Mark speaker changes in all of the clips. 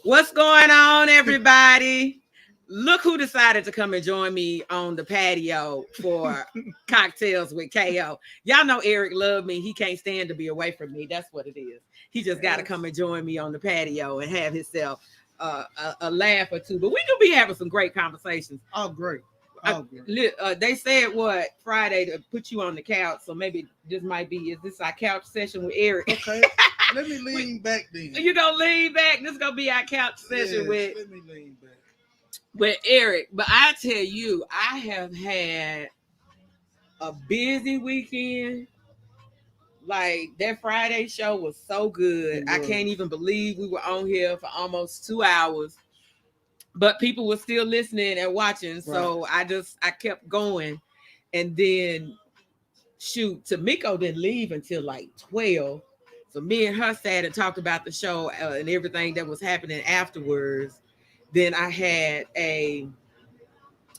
Speaker 1: What's going on, everybody? Look who decided to come and join me on the patio for cocktails with KO. Y'all know Eric loved me. He can't stand to be away from me. That's what it is. He just got to come and join me on the patio and have himself a laugh or two. But we do be having some great conversations.
Speaker 2: Oh, great. Oh,
Speaker 1: great. They said what Friday to put you on the couch. So maybe this might be, is this our couch session with Eric?
Speaker 2: Okay. Let me lean back then.
Speaker 1: You gonna lean back? This gonna be our couch session with.
Speaker 2: Let me lean back.
Speaker 1: With Eric. But I tell you, I have had a busy weekend. Like that Friday show was so good. I can't even believe we were on here for almost 2 hours. But people were still listening and watching. Right. So I kept going. And then Tamiko didn't leave until like 12. So me and her sat and talked about the show and everything that was happening afterwards. Then I had a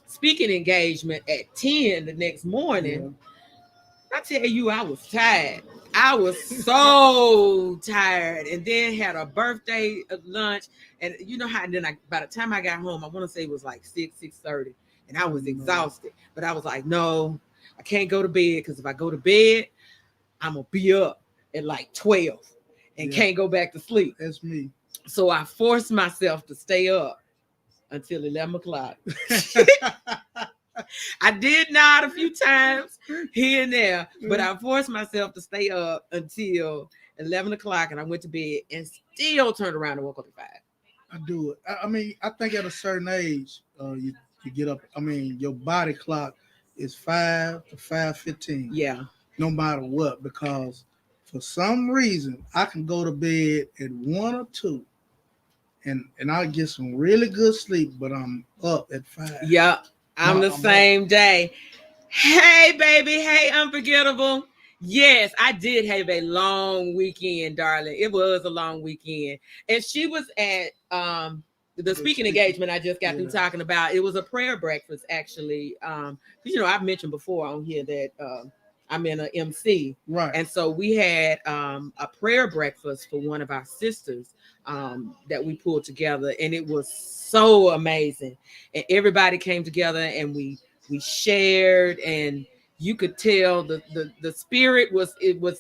Speaker 1: speaking engagement at 10 the next morning. Yeah. I tell you, I was tired. I was so tired. And then had a birthday lunch. And you know how, then by the time I got home, I want to say it was like 6:30. And I was exhausted. But I was like, no, I can't go to bed. Because if I go to bed, I'm going to be up at like 12 and can't go back to sleep.
Speaker 2: That's me.
Speaker 1: So I forced myself to stay up until 11 o'clock. I did nod a few times here and there, but I forced myself to stay up until 11 o'clock, and I went to bed and still turned around and woke up at 5.
Speaker 2: I do it. I mean, I think at a certain age, you get up. I mean, your body clock is 5 to 5:15.
Speaker 1: Yeah.
Speaker 2: No matter what, because for some reason, I can go to bed at 1 or 2, and I'll get some really good sleep, but I'm up at 5.
Speaker 1: Yep, I'm the same day. Hey, baby. Hey, Unforgettable. Yes, I did have a long weekend, darling. It was a long weekend. And she was at the speaking engagement I just got through talking about. It was a prayer breakfast, actually. I've mentioned before on here that I'm in a MC.
Speaker 2: Right.
Speaker 1: And so we had a prayer breakfast for one of our sisters that we pulled together. And it was so amazing. And everybody came together and we shared, and you could tell the spirit was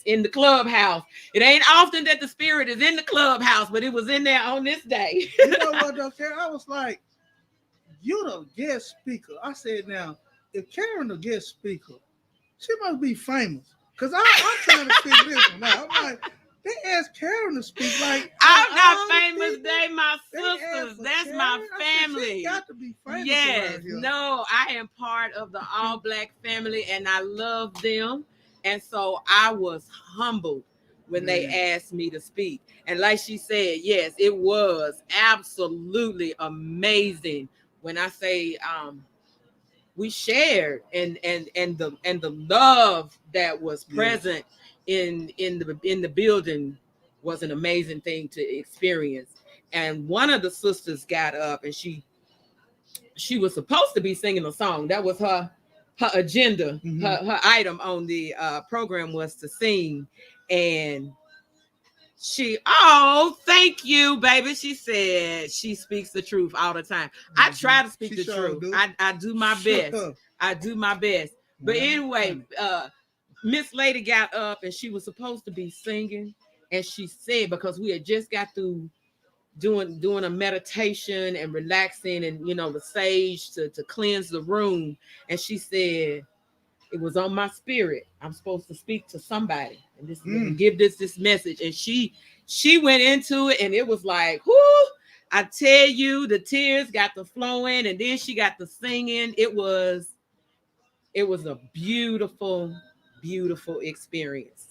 Speaker 1: in the clubhouse. It ain't often that the spirit is in the clubhouse, but it was in there on this day.
Speaker 2: You know what, though, Karen? I was like, you the guest speaker. I said, now, if Karen the guest speaker, she must be famous. Because I'm trying to figure this one out. I'm like, they asked Karen to speak. Like,
Speaker 1: I'm not famous. They my sisters. That's Karen. My family.
Speaker 2: She got to be famous.
Speaker 1: Yes. No, I am part of the all Black family, and I love them. And so I was humbled when they asked me to speak. And like she said, yes, it was absolutely amazing. When I say we shared, and the love that was present in the building was an amazing thing to experience. And one of the sisters got up, and she was supposed to be singing a song. That was her agenda. Her item on the program was to sing. And thank you, baby. She said she speaks the truth all the time. I try to speak the truth. I do my best. I do my best. But anyway, Miss Lady got up, and she was supposed to be singing. And she said, because we had just got through doing a meditation and relaxing, and the sage to cleanse the room. And she said, it was on my spirit, I'm supposed to speak to somebody and give this message. And she went into it, and it was like, whoo, I tell you, the tears got to flowing, and then she got to singing. It was a beautiful, beautiful experience.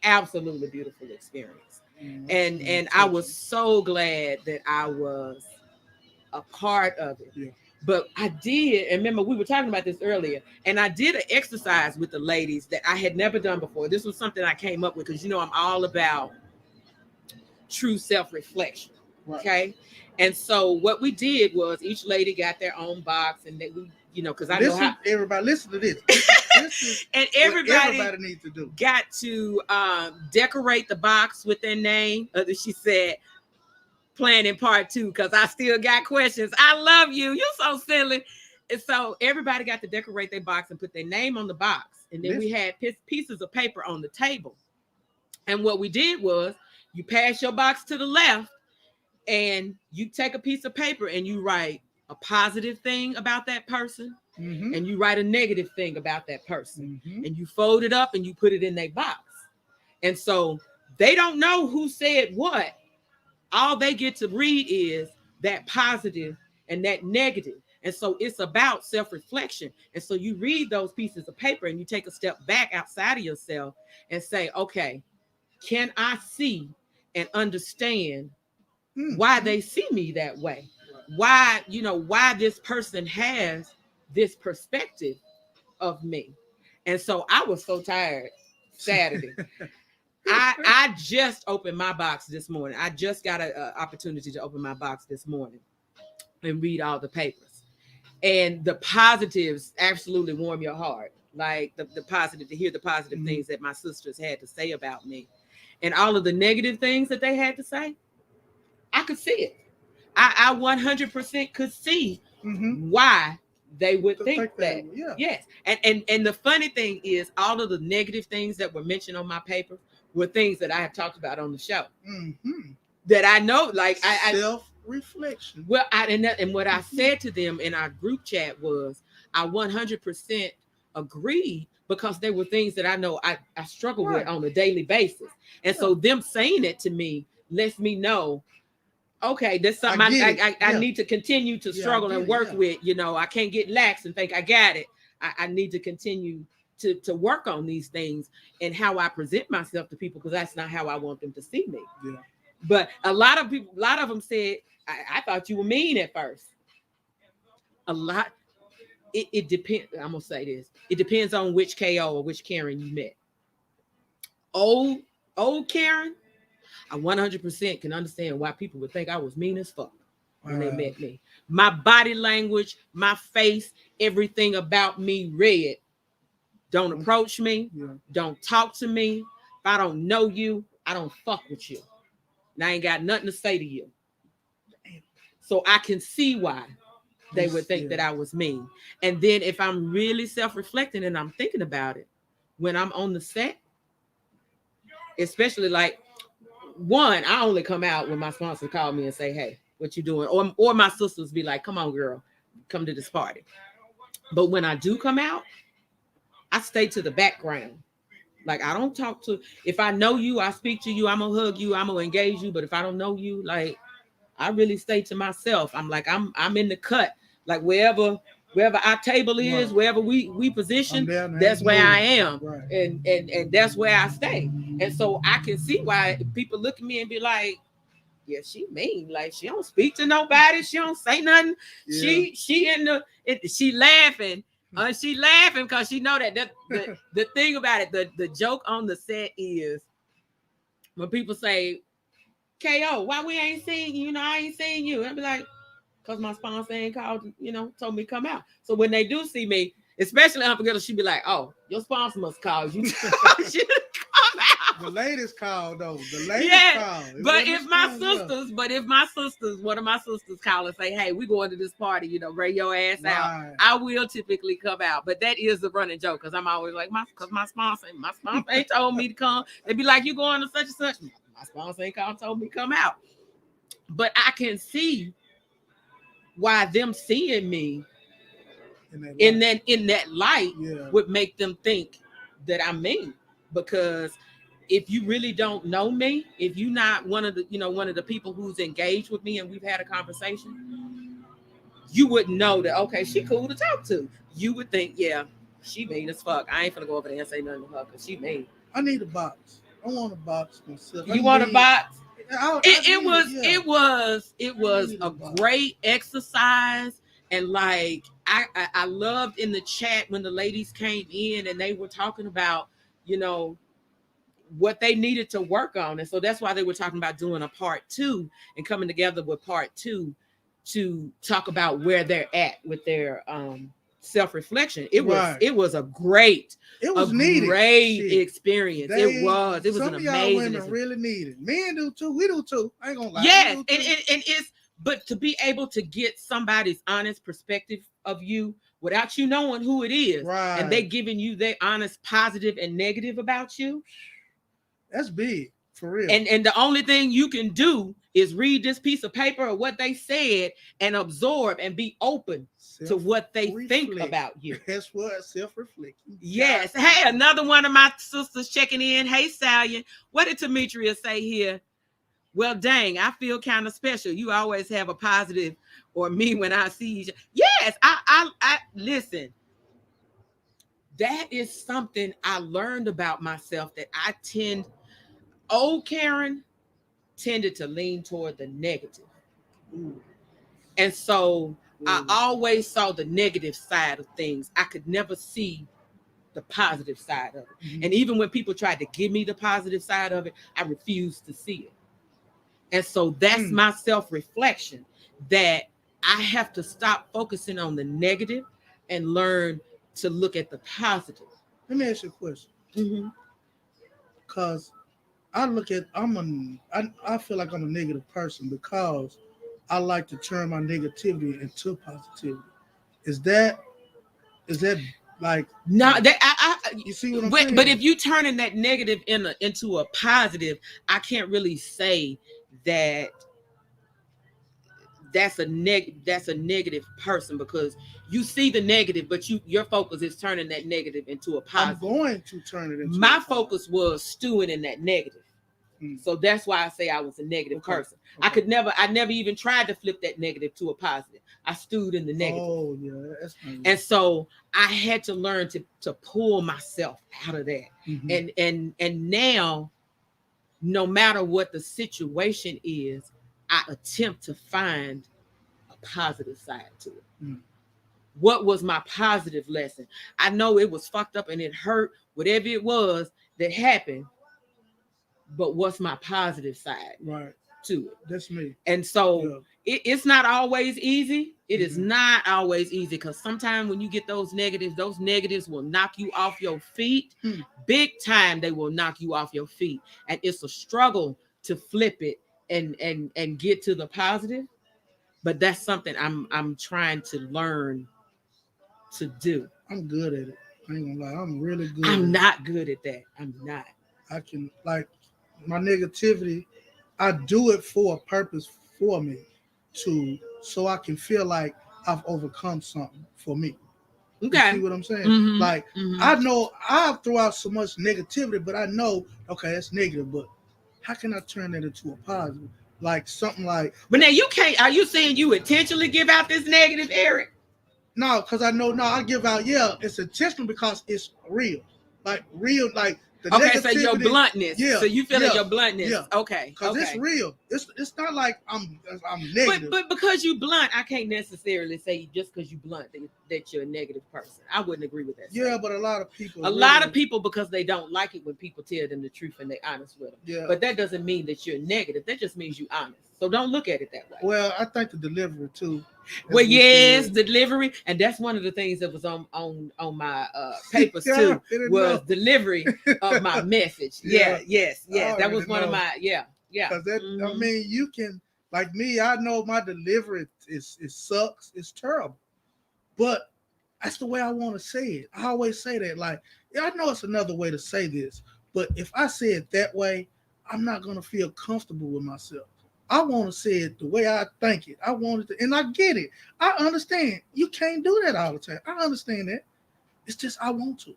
Speaker 1: Absolutely beautiful experience. And I was so glad that I was a part of it. Yeah. But I did, and remember, we were talking about this earlier, and I did an exercise with the ladies that I had never done before. This was something I came up with because, I'm all about true self-reflection. Right. Okay. And so what we did was each lady got their own box, and we, because I know how
Speaker 2: everybody listen to this.
Speaker 1: And everybody
Speaker 2: needs to do.
Speaker 1: Got to decorate the box with their name. She said, planning part 2, because I still got questions. I love you. You're so silly. And so everybody got to decorate their box and put their name on the box. And then we had pieces of paper on the table. And what we did was, you pass your box to the left, and you take a piece of paper and you write a positive thing about that person, and you write a negative thing about that person, and you fold it up and you put it in their box. And so they don't know who said what. All they get to read is that positive and that negative. And so it's about self-reflection. And so you read those pieces of paper, and you take a step back outside of yourself and say, okay, can I see and understand why they see me that way? Why this person has this perspective of me. And so I was so tired Saturday. I just opened my box this morning. I just got an opportunity to open my box this morning and read all the papers. And the positives absolutely warm your heart. Like the positive, to hear the positive things that my sisters had to say about me. And all of the negative things that they had to say, I could see it. I 100% could see why they would think that. Yeah. Yes. And the funny thing is, all of the negative things that were mentioned on my paper were things that I have talked about on the show. That I know, like I
Speaker 2: self-reflection.
Speaker 1: Well, and what I said to them in our group chat was, I 100% agreed, because there were things that I know I struggle with on a daily basis. And so them saying it to me lets me know, okay, there's something I need to continue to struggle and work with. I can't get lax and think I got it. I need to continue to work on these things and how I present myself to people, because that's not how I want them to see me. Yeah. But a lot of them said, I thought you were mean at first. A lot. It depends. I'm gonna say this. It depends on which KO or which Karen you met. Old Karen, I 100% can understand why people would think I was mean as fuck when they met me. My body language, my face, everything about me read. Don't approach me. Yeah. Don't talk to me. If I don't know you, I don't fuck with you. And I ain't got nothing to say to you. So I can see why they would think that I was mean. And then if I'm really self-reflecting and I'm thinking about it, when I'm on the set, especially like, one, I only come out when my sponsor call me and say, hey, what you doing? Or my sisters be like, come on, girl, come to this party. But when I do come out, I stay to the background. Like, I don't talk to, if I know you, I speak to you, I'm gonna hug you, I'm gonna engage you. But if I don't know you, like, I really stay to myself. I'm like, I'm in the cut. Like wherever our table is, wherever we position, that's where I am. Right. And that's where I stay. And so I can see why people look at me and be like, yeah, she mean. Like, she don't speak to nobody. She don't say nothing. Yeah. She laughing. She laughing because she know that the thing about it, the joke on the set is when people say, KO, why we ain't seen you? You know, I ain't seen you. And I be like, because my sponsor ain't called, told me to come out. So when they do see me, especially Unforgettable, she be like, oh, your sponsor must call you. She come out.
Speaker 2: The ladies call though. The ladies call.
Speaker 1: But if my sisters, one of my sisters call and say, hey, we going to this party, bring your ass out, I will typically come out. But that is the running joke because I'm always like, because my sponsor ain't told me to come. They be like, you going to such and such. My sponsor ain't called, told me to come out. But I can see why them seeing me in that light would make them think that I'm mean. Because if you really don't know me, if you're not one of the people who's engaged with me and we've had a conversation, you would know that, okay, she cool to talk to. You would think, yeah, she mean as fuck. I ain't gonna go over there and say nothing to her because she mean.
Speaker 2: I need a box. I want a box myself.
Speaker 1: You want a box? It was a great exercise. And like I loved in the chat when the ladies came in and they were talking about, what they needed to work on. And so that's why they were talking about doing a part 2 and coming together with part 2 to talk about where they're at with their self-reflection. It was a great experience. It was an amazing. Some of y'all
Speaker 2: women really need it. Men do too. We do too. I ain't gonna lie.
Speaker 1: Yes, and it's but to be able to get somebody's honest perspective of you without you knowing who it is,
Speaker 2: right,
Speaker 1: and they giving you their honest positive and negative about you,
Speaker 2: that's big. For real.
Speaker 1: And the only thing you can do is read this piece of paper or what they said and absorb and be open to what they think about you.
Speaker 2: That's what self-reflection.
Speaker 1: Yes. Hey, another one of my sisters checking in. Hey, Stallion. What did Demetria say here? Well, dang, I feel kind of special. You always have a positive or me when I see you. Yes, I listen. That is something I learned about myself that old Karen tended to lean toward the negative. Ooh. And so I always saw the negative side of things. I could never see the positive side of it. Mm-hmm. And even when people tried to give me the positive side of it, I refused to see it. And so that's my self-reflection, that I have to stop focusing on the negative and learn to look at the positive.
Speaker 2: Let me ask you a question. Because I feel like I'm a negative person because I like to turn my negativity into positivity. Is that like
Speaker 1: no?
Speaker 2: You see what I'm saying?
Speaker 1: But if you turning that negative into a positive, I can't really say that that's a negative person because you see the negative, but your focus is turning that negative into a positive.
Speaker 2: I'm going to turn it into
Speaker 1: my focus was stewing in that negative. So that's why I say I was a negative person. Okay. I never even tried to flip that negative to a positive. I stewed in the negative.
Speaker 2: Oh yeah, that's nice.
Speaker 1: And so I had to learn to pull myself out of that. Mm-hmm. And now, no matter what the situation is, I attempt to find a positive side to it. Mm. What was my positive lesson? I know it was fucked up and it hurt, whatever it was that happened. But what's my positive side to it?
Speaker 2: That's me.
Speaker 1: And so it's not always easy. It is not always easy because sometimes when you get those negatives will knock you off your feet. Big time, they will knock you off your feet. And it's a struggle to flip it and get to the positive. But that's something I'm trying to learn to do.
Speaker 2: I'm good at it. I ain't gonna lie. I'm really good.
Speaker 1: I'm not good at that. I'm not.
Speaker 2: I can my negativity, I do it for a purpose for me so I can feel like I've overcome something for me.
Speaker 1: Okay.
Speaker 2: You see what I'm saying? Mm-hmm. I know I've thrown out so much negativity, but I know, okay, that's negative, but how can I turn that into a positive? Like something like.
Speaker 1: But now you can't, are you saying you intentionally give out this negative, Eric?
Speaker 2: No, because I know, I give out, it's intentional because it's real. Like The
Speaker 1: okay, so your
Speaker 2: negativity-
Speaker 1: bluntness.
Speaker 2: Yeah,
Speaker 1: So you feeling
Speaker 2: yeah,
Speaker 1: your bluntness.
Speaker 2: yeah.
Speaker 1: Okay.
Speaker 2: Because
Speaker 1: Okay.
Speaker 2: it's real. It's not like I'm negative.
Speaker 1: But because you blunt, I can't necessarily say just because you blunt that you're a negative person. I wouldn't agree with that.
Speaker 2: Yeah, but a lot of people.
Speaker 1: A lot of people, because they don't like it when people tell them the truth and they're honest with them.
Speaker 2: Yeah.
Speaker 1: But that doesn't mean that you're negative. That just means you're honest. So don't look at it that way.
Speaker 2: Well, I think the delivery too.
Speaker 1: Well, yes, delivery, and that's one of the things that was on my papers too, was delivery of my message. Yeah, yes, that was one of my
Speaker 2: Because that, I mean, you can, like me, I know my delivery it sucks, it's terrible, but that's the way I want to say it. I always say that, like, I know it's another way to say this, but if I say it that way, I'm not gonna feel comfortable with myself. I want to say it the way I think it. I want it to, and I get it. I understand. You can't do that all the time. I understand that. It's just I want to.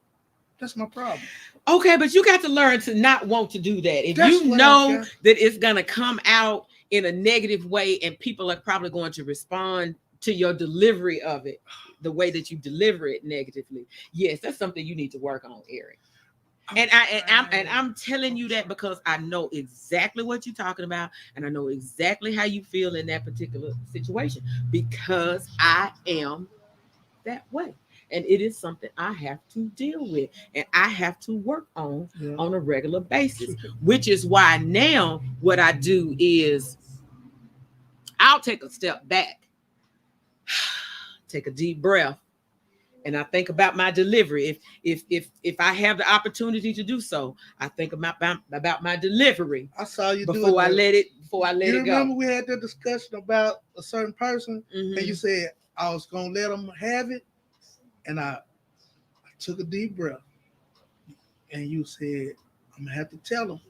Speaker 2: That's my problem.
Speaker 1: Okay, but you got to learn to not want to do that. If you know that it's gonna come out in a negative way, and people are probably going to respond to your delivery of it, the way that you deliver it negatively. Yes, that's something you need to work on, Eric. And I'm telling you that because I know exactly what you're talking about, and I know exactly how you feel in that particular situation, because I am that way, and it is something I have to deal with, and I have to work on a regular basis. Which is why now what I do is I'll take a step back, take a deep breath, and I think about my delivery. If I have the opportunity to do so, I think about my delivery.
Speaker 2: I saw you
Speaker 1: before I let it go.
Speaker 2: You remember we had that discussion about a certain person, and you said I was gonna let them have it, and I took a deep breath, and you said I'm gonna have to tell them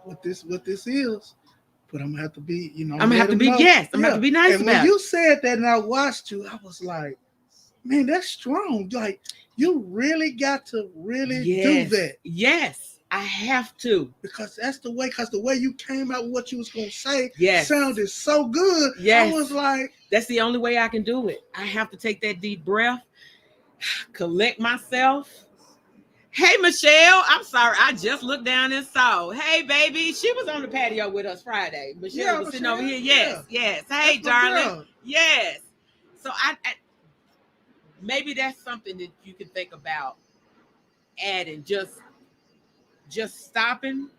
Speaker 2: what this is, but I'm gonna have to be, I'm gonna have to be
Speaker 1: I'm gonna have to be nice
Speaker 2: and
Speaker 1: about it.
Speaker 2: When you said that, and I watched you, I was like, man, that's strong. Like, you really got to do that.
Speaker 1: Yes, I have to.
Speaker 2: Because that's the way, the way you came out with what you was going to say
Speaker 1: sounded
Speaker 2: so good.
Speaker 1: Yes.
Speaker 2: I was like,
Speaker 1: that's the only way I can do it. I have to take that deep breath, collect myself. Hey, Michelle, I'm sorry. I just looked down and saw. Hey, baby, she was on the patio with us Friday. Michelle was sitting over here. Yes. Hey, darling. Yes. So I maybe that's something that you can think about adding, just stopping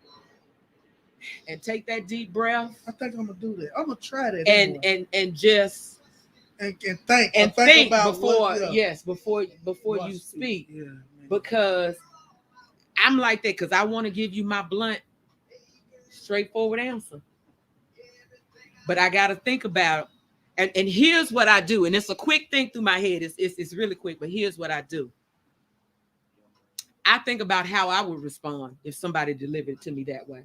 Speaker 1: and take that deep breath.
Speaker 2: I think I'm gonna do that. I'm gonna try that.
Speaker 1: And just think about before you speak. Yeah, because I'm like that, because I want to give you my blunt, straightforward answer. But I gotta think about it. And here's what I do. And it's a quick thing through my head. It's really quick, but here's what I do. I think about how I would respond if somebody delivered it to me that way.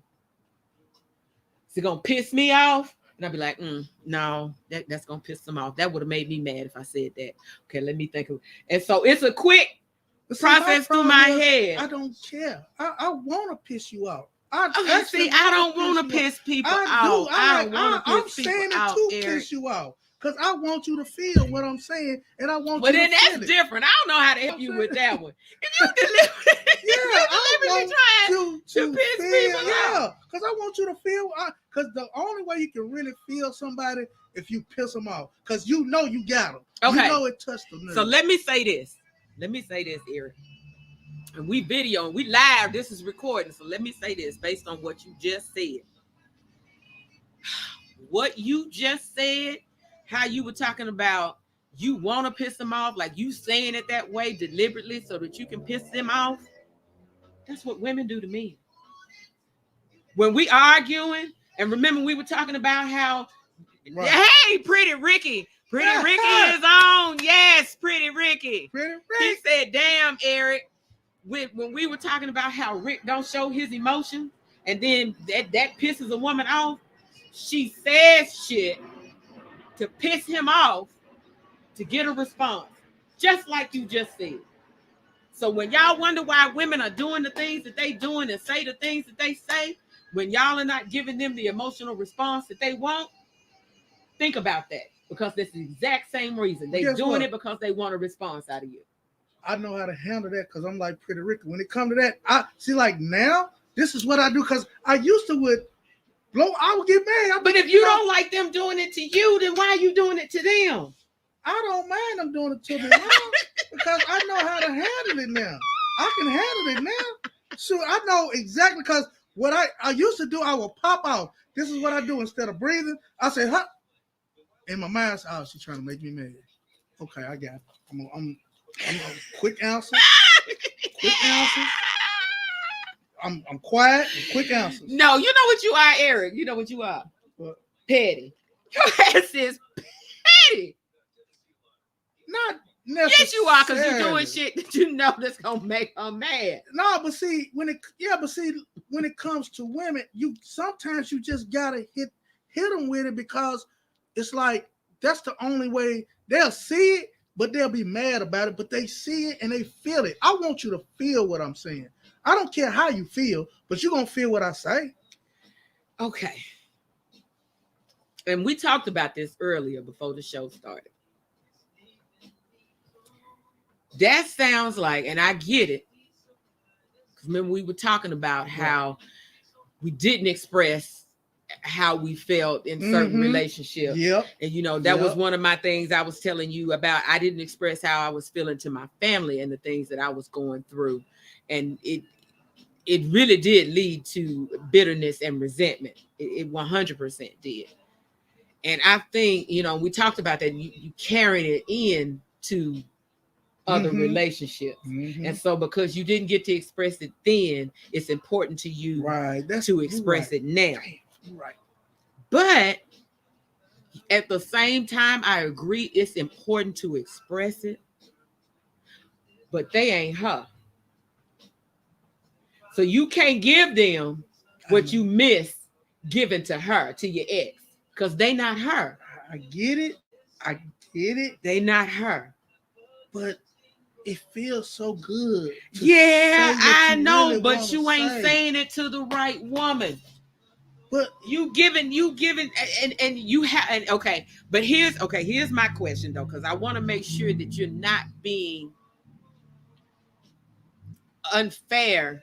Speaker 1: Is it gonna piss me off? And I'd be like, no, that's gonna piss them off. That would have made me mad if I said that. Okay, let me think of it. And so it's a quick process through my head.
Speaker 2: I don't care. I want to piss you off.
Speaker 1: I don't want to piss people off. I don't want to piss people off.
Speaker 2: I'm saying it to piss you off. Because I want you to feel what I'm saying, and I want you to feel it.
Speaker 1: But then that's different. I don't know how to help you with that one. If you deliver,
Speaker 2: I
Speaker 1: want to piss people off.
Speaker 2: Yeah, because I want you to feel. Because the only way you can really feel somebody if you piss them off, because you know you got them.
Speaker 1: Okay.
Speaker 2: You know it touched them.
Speaker 1: So let me say this, Eric. And we video and we live. This is recording. So let me say this based on what you just said. What you just said. How you were talking about you want to piss them off, like you saying it that way deliberately so that you can piss them off. That's what women do to me. When we arguing, and remember we were talking about how, hey, Pretty Ricky is on. Yes, Pretty Ricky. He said, damn, Eric, when we were talking about how Rick don't show his emotion, and then that pisses a woman off, she says shit to piss him off to get a response, just like you just said. So when y'all wonder why women are doing the things that they doing and say the things that they say, when y'all are not giving them the emotional response that they want, think about that, because that's the exact same reason. They're doing it because they want a response out of you.
Speaker 2: I know how to handle that because I'm like Pretty Ricky. When it comes to that, I see like now, this is what I do because I used to would blow, I would get mad.
Speaker 1: But if you don't like them doing it to you, then why are you doing it to them?
Speaker 2: I don't mind them doing it to me because I know how to handle it now. I can handle it now. So I know exactly because what I used to do, I would pop out. This is what I do instead of breathing. I say, huh. In my mind, I say, oh, she's trying to make me mad. Okay, I got it. I'm a quick answer. Quick answer. I'm quiet and quick answers.
Speaker 1: No, you know what you are, Eric. You know what you are.
Speaker 2: What?
Speaker 1: Petty. Your ass is petty.
Speaker 2: Not necessarily.
Speaker 1: Yes, you are, because you're doing shit that you know that's gonna make her mad.
Speaker 2: No, but see, when it comes to women, you sometimes you just gotta hit them with it because it's like that's the only way they'll see it, but they'll be mad about it. But they see it and they feel it. I want you to feel what I'm saying. I don't care how you feel, but you're gonna feel what I say.
Speaker 1: Okay. And we talked about this earlier before the show started. That sounds like, and I get it. Because remember, we were talking about how we didn't express how we felt in certain relationships.
Speaker 2: Yep.
Speaker 1: And, that was one of my things I was telling you about. I didn't express how I was feeling to my family and the things that I was going through. And it really did lead to bitterness and resentment. It 100% did. And I think, we talked about that. You carried it in to other relationships. And so because you didn't get to express it then, it's important to you to express it now.
Speaker 2: Right.
Speaker 1: But at the same time, I agree it's important to express it. But they ain't her. So you can't give them what you miss giving to her, to your ex, because they not her.
Speaker 2: I get it.
Speaker 1: They not her.
Speaker 2: But it feels so good.
Speaker 1: Yeah, I know, really, but you ain't saying it to the right woman.
Speaker 2: But
Speaker 1: you giving, and you have, and okay. But here's my question though, because I want to make sure that you're not being unfair.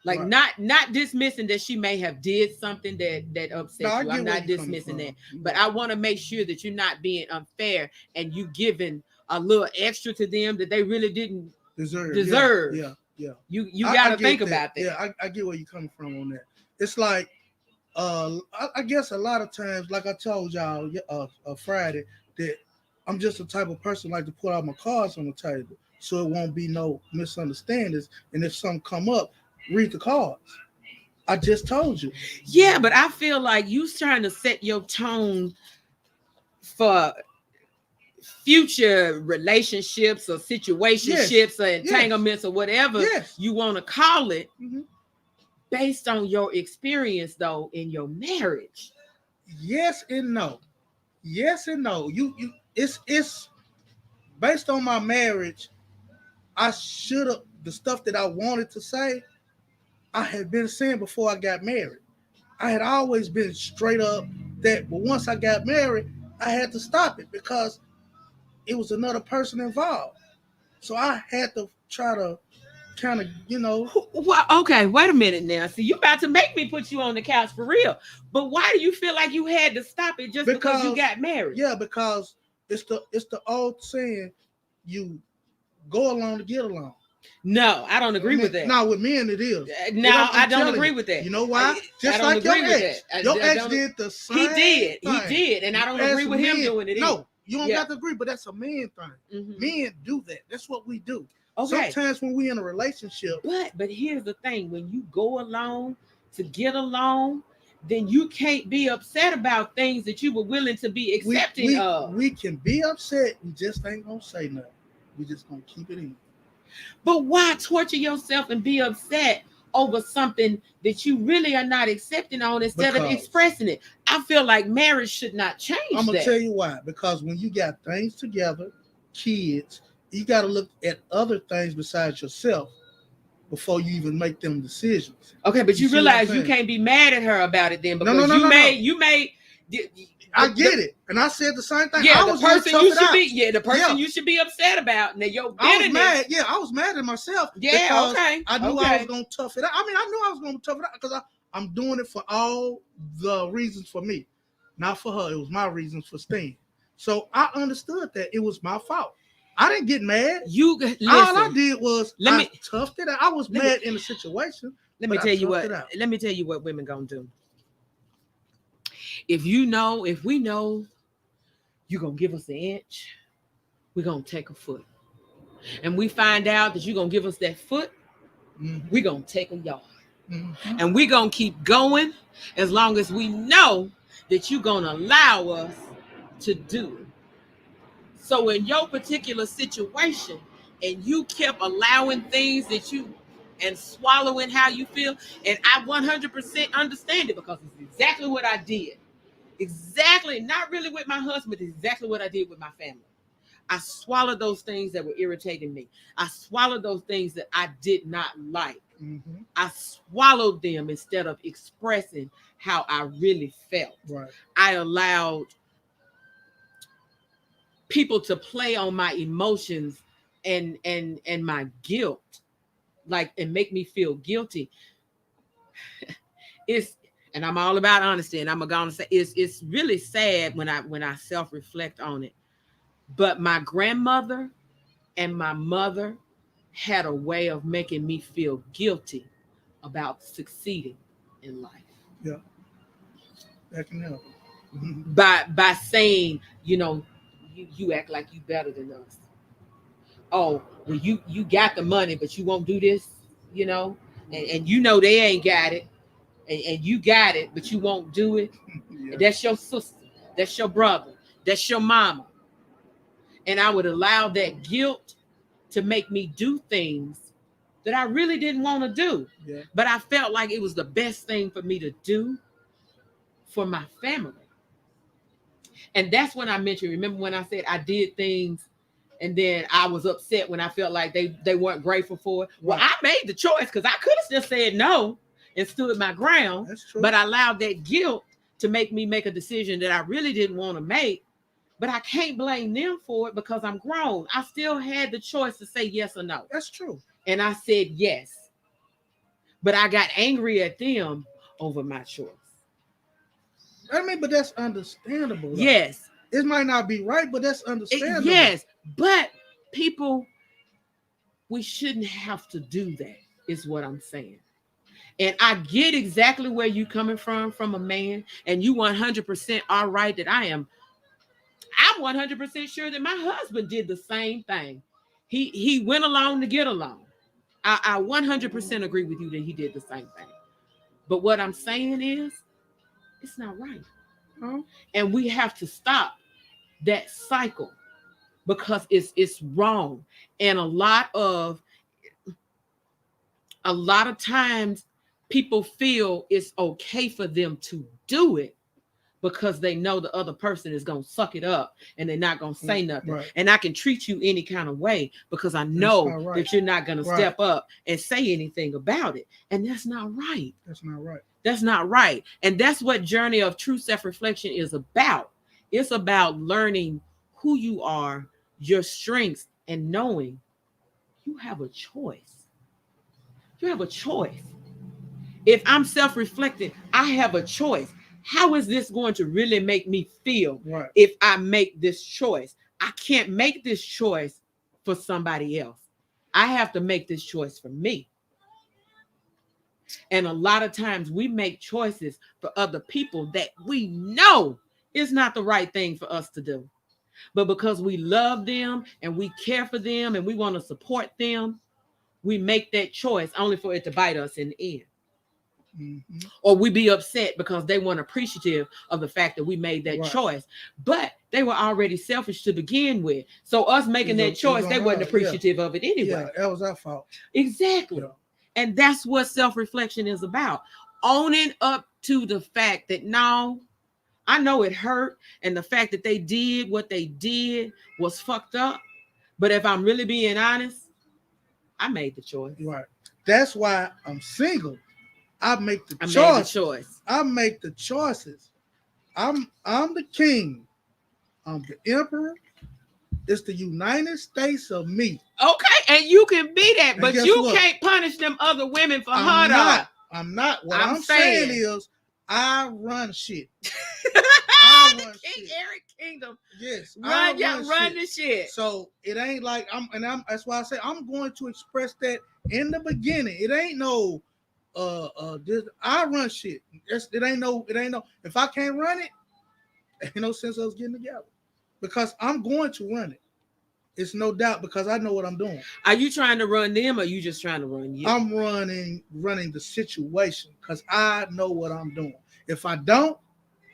Speaker 1: Like not dismissing that she may have did something that upset you. I'm not dismissing that. But I want to make sure that you're not being unfair and you giving a little extra to them that they really didn't deserve.
Speaker 2: Yeah.
Speaker 1: You got to think about that.
Speaker 2: Yeah, I get where you're coming from on that. It's like, I guess a lot of times, like I told y'all Friday, that I'm just the type of person like to put all my cards on the table so it won't be no misunderstandings. And if something come up, read the cards. I just told you.
Speaker 1: Yeah, but I feel like you trying to set your tone for future relationships or situationships or entanglements or whatever you want to call it, based on your experience though in your marriage.
Speaker 2: Yes and no. You it's based on my marriage. I should have, the stuff that I wanted to say, I had been saying before I got married. I had always been straight up that, but once I got married, I had to stop it because it was another person involved. So I had to try to kind of,
Speaker 1: Well, okay, wait a minute now. See, you about to make me put you on the couch for real. But why do you feel like you had to stop it just because you got married?
Speaker 2: Yeah, because it's the old saying, you go along to get along.
Speaker 1: No, I don't agree with that.
Speaker 2: No, with men it is.
Speaker 1: No, I don't agree with that.
Speaker 2: You know why? Just like your ex. Your ex did the same
Speaker 1: thing. He did, and I don't agree with him doing it either.
Speaker 2: No, you don't have to agree, but that's a man thing. Men do that. That's what we do.
Speaker 1: Okay.
Speaker 2: Sometimes when we in a relationship.
Speaker 1: But here's the thing. When you go along to get along, then you can't be upset about things that you were willing to be accepting of.
Speaker 2: We can be upset. We just ain't going to say nothing. We just going to keep it in.
Speaker 1: But why torture yourself and be upset over something that you really are not accepting on instead of expressing it? I feel like marriage should not change.
Speaker 2: I'm going to tell you why. Because when you got things together, kids, you got to look at other things besides yourself before you even make them decisions.
Speaker 1: Okay, but you realize you can't be mad at her about it then because you made
Speaker 2: I get it, and I said the same thing.
Speaker 1: Yeah,
Speaker 2: I was
Speaker 1: the person you should be. Yeah, the person
Speaker 2: Yeah.
Speaker 1: you should be upset about. Now your
Speaker 2: I was
Speaker 1: bitterness.
Speaker 2: mad. Yeah, I was mad at myself.
Speaker 1: Yeah,
Speaker 2: because
Speaker 1: okay.
Speaker 2: I knew I was gonna tough it out. I mean, I knew I was gonna tough it out because I'm doing it for all the reasons for me, not for her. It was my reasons for staying. So I understood that it was my fault. I didn't get mad.
Speaker 1: You listen.
Speaker 2: All I did was
Speaker 1: I
Speaker 2: toughed it out. I was mad in the situation.
Speaker 1: Let me tell you what. Let me tell you what women gonna do. If we know you're gonna give us an inch, we're gonna take a foot. And we find out that you're gonna give us that foot, we're gonna take a yard. And we're gonna keep going as long as we know that you're gonna allow us to do it. So in your particular situation, and you kept allowing things that you and swallowing how you feel, and I 100% understand it because it's exactly what I did. Exactly, not really with my husband, it's exactly what I did with my family. I swallowed those things that were irritating me. I swallowed those things that I did not like. I swallowed them instead of expressing how I really felt.
Speaker 2: Right.
Speaker 1: I allowed people to play on my emotions and my guilt, like, and make me feel guilty. And I'm all about honesty, and I'm gonna say it's really sad when I self-reflect on it. But my grandmother and my mother had a way of making me feel guilty about succeeding in life.
Speaker 2: Yeah, that can help.
Speaker 1: By saying, you act like you better than us. Oh, well, you got the money, but you won't do this, and they ain't got it. And you got it, but you won't do it. Yeah. That's your sister. That's your brother. That's your mama. And I would allow that guilt to make me do things that I really didn't want to do. Yeah. But I felt like it was the best thing for me to do for my family. And that's when I mentioned, remember when I said I did things and then I was upset when I felt like they weren't grateful for it? Well, I made the choice because I could have just said no and stood my ground. That's true. But I allowed that guilt to make me make a decision that I really didn't want to make. But I can't blame them for it because I'm grown. I still had the choice to say yes or no.
Speaker 2: That's true.
Speaker 1: And I said yes. But I got angry at them over my choice.
Speaker 2: I mean, but that's understandable. Though.
Speaker 1: Yes.
Speaker 2: It might not be right, but that's understandable.
Speaker 1: Yes. But people, we shouldn't have to do that, is what I'm saying. And I get exactly where you're coming from a man, and you 100% are right that I'm 100% sure that my husband did the same thing. He went along to get along. I 100% agree with you that he did the same thing. But what I'm saying is, it's not right. And we have to stop that cycle because it's wrong. And a lot of times people feel it's okay for them to do it because they know the other person is going to suck it up and they're not going to say nothing. Right. And I can treat you any kind of way because I know that you're not going to step up and say anything about it. And that's not right.
Speaker 2: That's not right.
Speaker 1: That's not right. And that's what Journey of True Self-Reflection is about. It's about learning who you are, your strengths, and knowing you have a choice. You have a choice. If I'm self-reflecting, I have a choice. How is this going to really make me feel if I make this choice? I can't make this choice for somebody else. I have to make this choice for me. And a lot of times we make choices for other people that we know is not the right thing for us to do. But because we love them and we care for them and we want to support them, we make that choice only for it to bite us in the end. Mm-hmm. Or we be upset because they weren't appreciative of the fact that we made that choice. But they were already selfish to begin with. So us making that choice, they weren't appreciative of it anyway.
Speaker 2: Yeah, that was our fault.
Speaker 1: Exactly. Yeah. And that's what self-reflection is about. Owning up to the fact that no, I know it hurt. And the fact that they did what they did was fucked up. But if I'm really being honest, I made the choice.
Speaker 2: Right. That's why I'm single. I make the choice.
Speaker 1: Made the choice.
Speaker 2: I make the choices I'm the king. I'm the emperor. It's the United States of me.
Speaker 1: Okay, and you can be that,
Speaker 2: And
Speaker 1: but
Speaker 2: guess
Speaker 1: you
Speaker 2: what?
Speaker 1: can't punish them other women for
Speaker 2: I'm
Speaker 1: her
Speaker 2: not.
Speaker 1: though.
Speaker 2: I'm not. What
Speaker 1: I'm
Speaker 2: I'm saying
Speaker 1: saying.
Speaker 2: is, I run shit. I run
Speaker 1: King
Speaker 2: shit.
Speaker 1: Eric Kingdom.
Speaker 2: Yes, I
Speaker 1: Run, y'all
Speaker 2: run
Speaker 1: run
Speaker 2: shit.
Speaker 1: the shit.
Speaker 2: So it ain't like that's why I say I'm going to express that in the beginning. It ain't no this, I run shit. It ain't no if I can't run it, ain't no sense of us getting together. Because I'm going to run it. It's no doubt because I know what I'm doing.
Speaker 1: Are you trying to run them or you just trying to run you?
Speaker 2: I'm running the situation because I know what I'm doing. If I don't,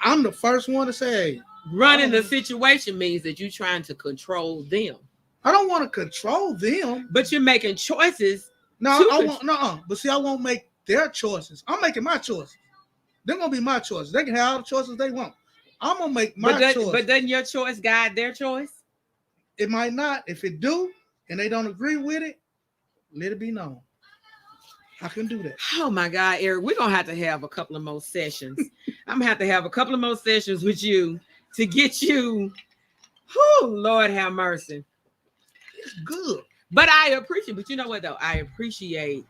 Speaker 2: I'm the first one to say, hey,
Speaker 1: running the situation means that you're trying to control them.
Speaker 2: I don't want to control them.
Speaker 1: But you're making choices.
Speaker 2: No, I won't. No, but see, I won't make their choices. I'm making my choices. They're gonna be my choices. They can have all the choices they want. I'm gonna make my choice.
Speaker 1: But doesn't your choice guide their choice?
Speaker 2: It might not. If it do, and they don't agree with it, let it be known. I can do that.
Speaker 1: Oh my God, Eric, we're gonna have to have a couple of more sessions. I'm gonna have to have a couple of more sessions with you to get you. Whew, Lord have mercy.
Speaker 2: It's good.
Speaker 1: But I appreciate, but you know what though? I appreciate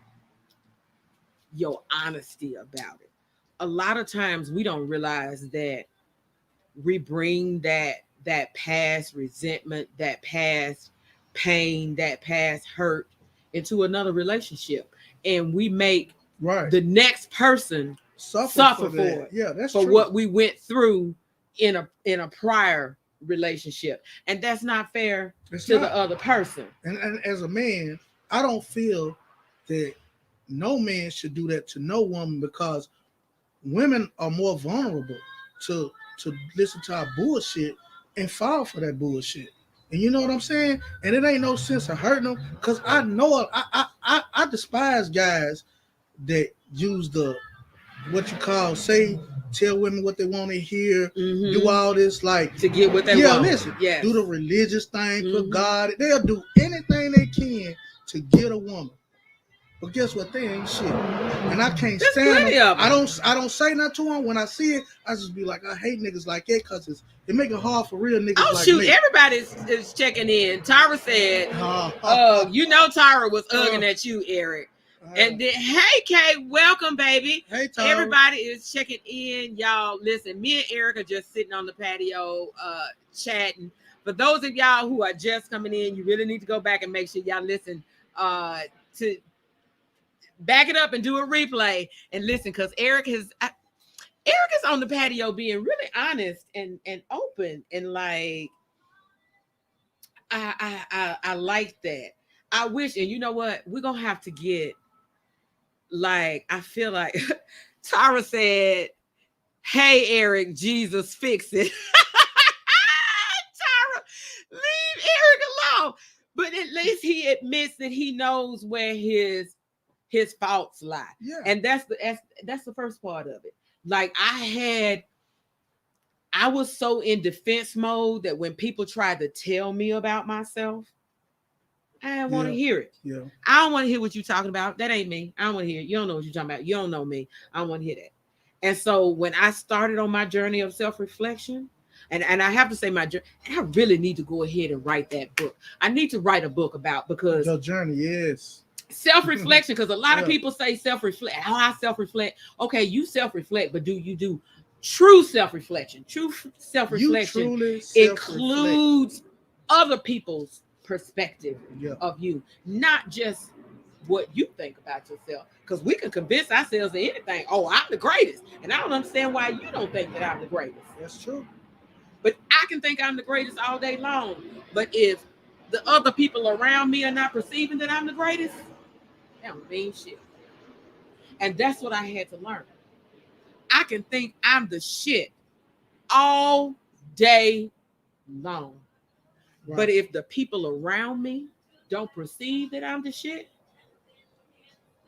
Speaker 1: your honesty about it. A lot of times we don't realize that we bring that past resentment, that past pain, that past hurt into another relationship. And we make the next person suffer for it.
Speaker 2: Yeah, that's
Speaker 1: for
Speaker 2: true.
Speaker 1: what we went through in a prior relationship. And that's not fair to the other person.
Speaker 2: And as a man, I don't feel that no man should do that to no woman because women are more vulnerable to listen to our bullshit and fall for that bullshit. And you know what I'm saying? And it ain't no sense of hurting them because I know I despise guys that use the what you call tell women what they want to hear, do all this like
Speaker 1: to get what they want.
Speaker 2: Listen, do the religious thing for God. They'll do anything they can to get a woman. But guess what? They ain't shit, and I can't stand them. I don't say nothing to them. When I see it, I just be like, I hate niggas like that because it make it hard for real niggas.
Speaker 1: Oh shoot! Me. Everybody is checking in. Tara said, you know, Tara was ugging at you, Eric. And then, hey, Kay, welcome, baby.
Speaker 2: Hey, Tara.
Speaker 1: Everybody is checking in, y'all. Listen, me and Eric are just sitting on the patio, chatting. For those of y'all who are just coming in, you really need to go back and make sure y'all listen to. Back it up and do a replay and listen because Eric is on the patio being really honest and open and like I like that. I wish, and you know what, we're gonna have to get like I feel like Tara said, hey Eric, Jesus fix it. Tara, leave Eric alone. But at least he admits that he knows where his faults lie.
Speaker 2: Yeah.
Speaker 1: And that's the first part of it. Like I was so in defense mode that when people tried to tell me about myself, I didn't want to hear it.
Speaker 2: Yeah.
Speaker 1: I don't want to hear what you're talking about. That ain't me. I don't want to hear it. You don't know what you're talking about. You don't know me. I don't want to hear that. And so when I started on my journey of self-reflection, and I have to say I really need to go ahead and write that book. I need to write a book about because
Speaker 2: your journey, yes.
Speaker 1: Self-reflection, because a lot of people say self-reflect. How I self-reflect. Okay, you self-reflect, but do you do true self-reflection? True self-reflection includes other people's perspective of you, not just what you think about yourself. Because we can convince ourselves of anything. Oh, I'm the greatest. And I don't understand why you don't think that I'm the greatest.
Speaker 2: That's true.
Speaker 1: But I can think I'm the greatest all day long. But if the other people around me are not perceiving that I'm the greatest, that don't mean shit. And that's what I had to learn. I can think I'm the shit all day long. Right. But if the people around me don't perceive that I'm the shit,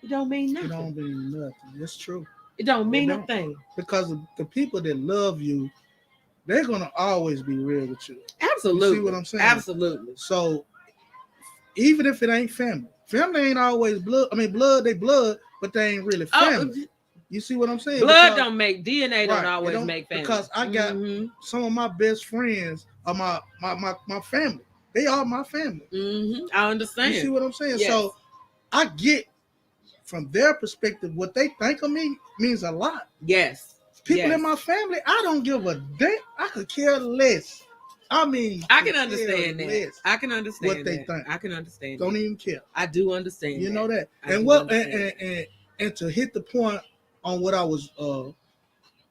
Speaker 1: it don't mean nothing.
Speaker 2: It don't mean nothing. That's true.
Speaker 1: It don't mean nothing.
Speaker 2: Because the people that love you, they're going to always be real with you.
Speaker 1: Absolutely.
Speaker 2: You see what I'm saying?
Speaker 1: Absolutely.
Speaker 2: So even if it ain't family ain't always blood. I mean, blood, they blood, but they ain't really family. You see what I'm saying?
Speaker 1: Blood don't make DNA. Don't
Speaker 2: right,
Speaker 1: always
Speaker 2: don't,
Speaker 1: make family.
Speaker 2: because I got some of my best friends are my family. They are my family.
Speaker 1: I understand.
Speaker 2: You see what I'm saying?
Speaker 1: Yes.
Speaker 2: So I get from their perspective what they think of me means a lot.
Speaker 1: Yes.
Speaker 2: People in my family, I don't give a damn. I could care less. I mean,
Speaker 1: I can understand that.
Speaker 2: Less
Speaker 1: I can understand
Speaker 2: what they think.
Speaker 1: I can understand.
Speaker 2: Don't even care.
Speaker 1: I do understand.
Speaker 2: You know that.
Speaker 1: I
Speaker 2: And what and to hit the point on what I was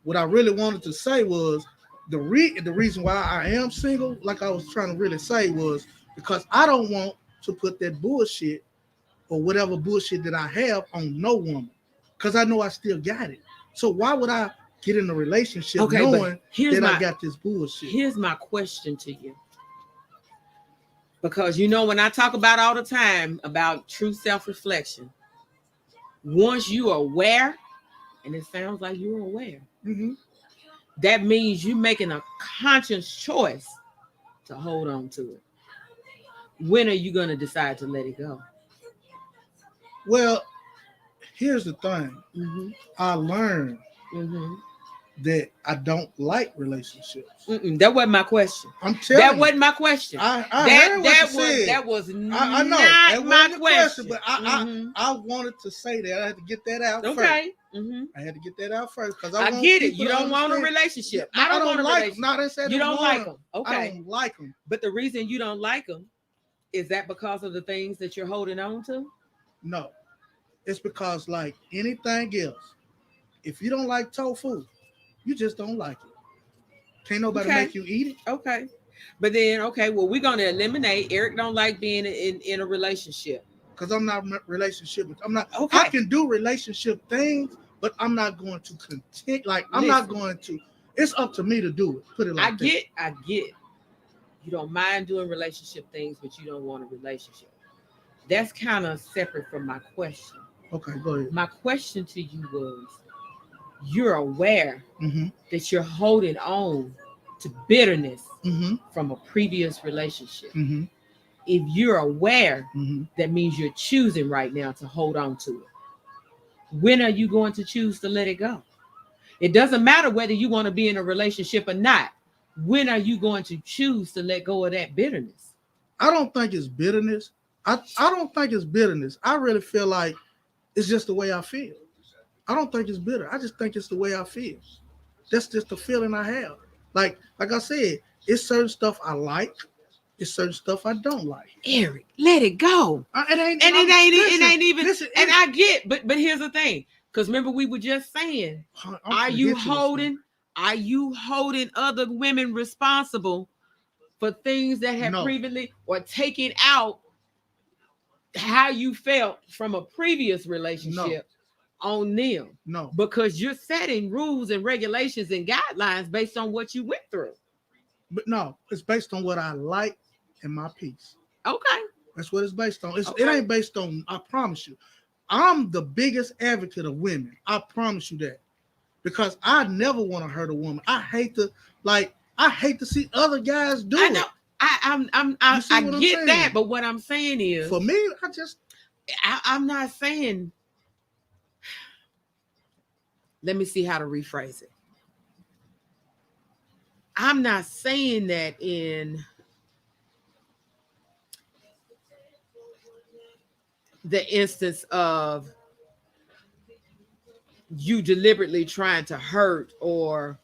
Speaker 2: what I really wanted to say was the reason why I am single, like I was trying to really say, was because I don't want to put that bullshit or whatever bullshit that I have on no woman, because I know I still got it. So why would I get in a relationship knowing that I got this bullshit?
Speaker 1: Here's my question to you. Because when I talk about all the time about true self-reflection, once you are aware, and it sounds like you're aware, that means you're making a conscious choice to hold on to it. When are you going to decide to let it go?
Speaker 2: Well, here's the thing. I learned that I don't like relationships.
Speaker 1: That wasn't my question.
Speaker 2: I'm telling you.
Speaker 1: That wasn't my question.
Speaker 2: I heard what you said.
Speaker 1: That was
Speaker 2: I know.
Speaker 1: not
Speaker 2: that
Speaker 1: my
Speaker 2: wasn't
Speaker 1: question.
Speaker 2: But I wanted to say that. I had to get that out first.
Speaker 1: Okay.
Speaker 2: I had to get that out first because
Speaker 1: I get it. You don't want a relationship.
Speaker 2: I don't want a relationship. No, they said
Speaker 1: you don't like them. Okay.
Speaker 2: I don't like them.
Speaker 1: But the reason you don't like them, is that because of the things that you're holding on to?
Speaker 2: No. It's because, like anything else, if you don't like tofu, you just don't like it. Can't nobody make you eat it.
Speaker 1: Okay. But then, well, we're going to eliminate. Eric don't like being in a relationship.
Speaker 2: Because I'm not relationship. I'm not. Okay. I can do relationship things, but I'm not going to continue. Like, I'm not going to. It's up to me to do it. Put it like that.
Speaker 1: I get. You don't mind doing relationship things, but you don't want a relationship. That's kind of separate from my question.
Speaker 2: Okay, go ahead.
Speaker 1: My question to you was, you're aware that you're holding on to bitterness from a previous relationship. If you're aware, that means you're choosing right now to hold on to it. When are you going to choose to let it go? It doesn't matter whether you want to be in a relationship or not. When are you going to choose to let go of that bitterness?
Speaker 2: I don't think it's bitterness. I don't think it's bitterness. I really feel like it's just the way I feel. I don't think it's bitter. I just think it's the way I feel. That's just the feeling I have. Like I said, it's certain stuff I like. It's certain stuff I don't like.
Speaker 1: Eric, let it go.
Speaker 2: It ain't
Speaker 1: even. Listen, and I get, but here's the thing. Because remember, we were just saying, are you holding other women responsible for things that have previously, or taking out how you felt from a previous relationship on them?
Speaker 2: No.
Speaker 1: Because you're setting rules and regulations and guidelines based on what you went through.
Speaker 2: But no, it's based on what I like and my peace.
Speaker 1: Okay.
Speaker 2: That's what it's based on. It ain't based on, I promise you. I'm the biggest advocate of women. I promise you that. Because I never want to hurt a woman. I hate to see other guys do it.
Speaker 1: I know. I get that, but what I'm saying is,
Speaker 2: for me,
Speaker 1: I'm not saying. Let me see how to rephrase it. I'm not saying that in the instance of you deliberately trying to hurt or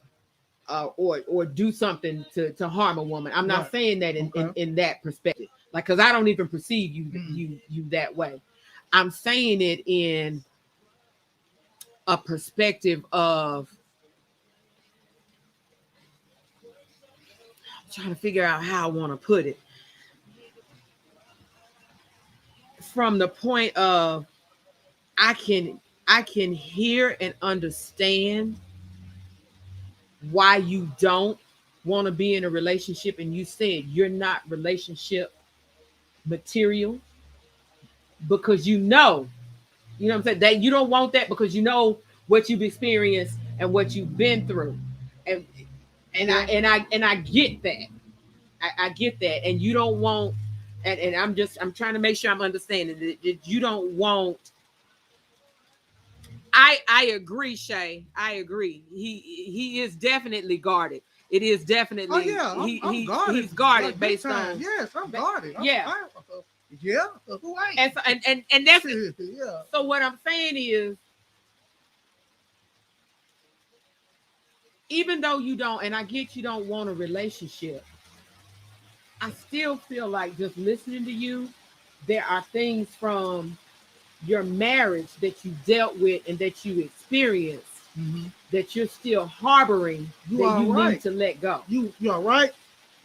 Speaker 1: do something to harm a woman. I'm not saying that in that perspective, like, because I don't even perceive you that way. I'm saying it in a perspective of trying to figure out how I want to put it. From the point of I can hear and understand why you don't want to be in a relationship, and you said you're not relationship material because you know what I'm saying, that you don't want that because you know what you've experienced and what you've been through, and I get that. I get that, and you don't want, and I'm trying to make sure I'm understanding that you don't want. I agree, Shay. I agree. He is definitely guarded. It is
Speaker 2: Oh
Speaker 1: definitely
Speaker 2: yeah, I'm guarded.
Speaker 1: he's guarded
Speaker 2: Like big
Speaker 1: based
Speaker 2: time.
Speaker 1: on
Speaker 2: Yes, I'm guarded.
Speaker 1: yeah.
Speaker 2: Yeah. Who ain't?
Speaker 1: And so, and that's
Speaker 2: Yeah.
Speaker 1: so what I'm saying is, even though you don't, and I get you don't want a relationship, I still feel like just listening to you, there are things from your marriage that you dealt with and that you experienced
Speaker 2: Mm-hmm.
Speaker 1: that you're still harboring
Speaker 2: You
Speaker 1: that
Speaker 2: are
Speaker 1: you
Speaker 2: right.
Speaker 1: need to let go.
Speaker 2: You are right.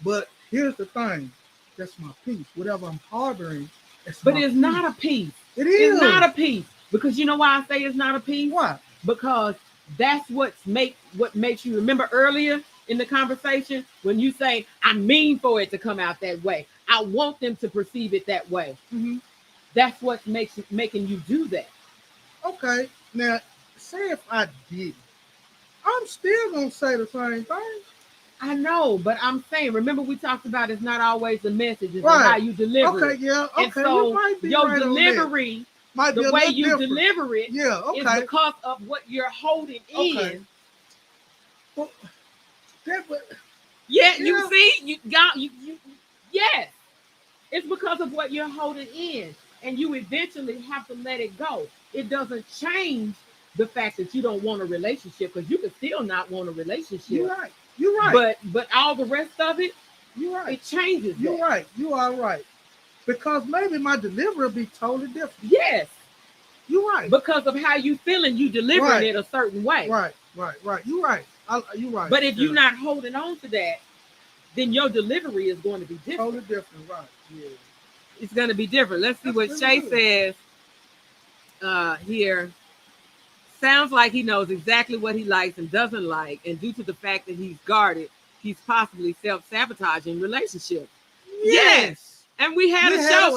Speaker 2: But here's the thing. That's my peace. Whatever I'm harboring, it's
Speaker 1: But
Speaker 2: my
Speaker 1: it's
Speaker 2: peace.
Speaker 1: not a peace.
Speaker 2: It
Speaker 1: It's
Speaker 2: is.
Speaker 1: not a peace. Because you know why I say it's not a peace?
Speaker 2: Why?
Speaker 1: Because that's what makes you remember earlier in the conversation when you say, I mean for it to come out that way. I want them to perceive it that way.
Speaker 2: Mm-hmm.
Speaker 1: That's what making you do that.
Speaker 2: Okay. Now, say if I did, I'm still gonna say the same thing.
Speaker 1: I know, but I'm saying, remember we talked about it's not always the message, it's
Speaker 2: Right.
Speaker 1: how you deliver
Speaker 2: Okay.
Speaker 1: it.
Speaker 2: Yeah.
Speaker 1: And
Speaker 2: Okay.
Speaker 1: so
Speaker 2: You might be
Speaker 1: your
Speaker 2: right on that.
Speaker 1: delivery,
Speaker 2: Might be
Speaker 1: the
Speaker 2: a
Speaker 1: way
Speaker 2: little
Speaker 1: you
Speaker 2: different.
Speaker 1: deliver it,
Speaker 2: Yeah.
Speaker 1: is
Speaker 2: Okay.
Speaker 1: because of what you're holding
Speaker 2: Okay.
Speaker 1: in.
Speaker 2: Well, that, but,
Speaker 1: Yeah,
Speaker 2: yeah.
Speaker 1: you see, you got you. Yes, it's because of what you're holding in, and you eventually have to let it go. It doesn't change the fact that you don't want a relationship, because you can still not want a relationship.
Speaker 2: You're right. You're right.
Speaker 1: But all the rest of it,
Speaker 2: You're right.
Speaker 1: it changes.
Speaker 2: You're
Speaker 1: that.
Speaker 2: right. You are right. Because maybe my delivery will be totally different.
Speaker 1: Yes,
Speaker 2: You're right.
Speaker 1: because of how you feeling, you delivering
Speaker 2: Right.
Speaker 1: it a certain way.
Speaker 2: Right. You're right. You're right.
Speaker 1: But if
Speaker 2: Yeah.
Speaker 1: you're not holding on to that, then your delivery is going to be different.
Speaker 2: Totally different. Right. Yeah.
Speaker 1: It's going to be different. Let's see
Speaker 2: That's
Speaker 1: what
Speaker 2: really
Speaker 1: Shay
Speaker 2: good.
Speaker 1: says here. Sounds like he knows exactly what he likes and doesn't like, and due to the fact that he's guarded, he's possibly self-sabotaging relationships. Yes. And we had a show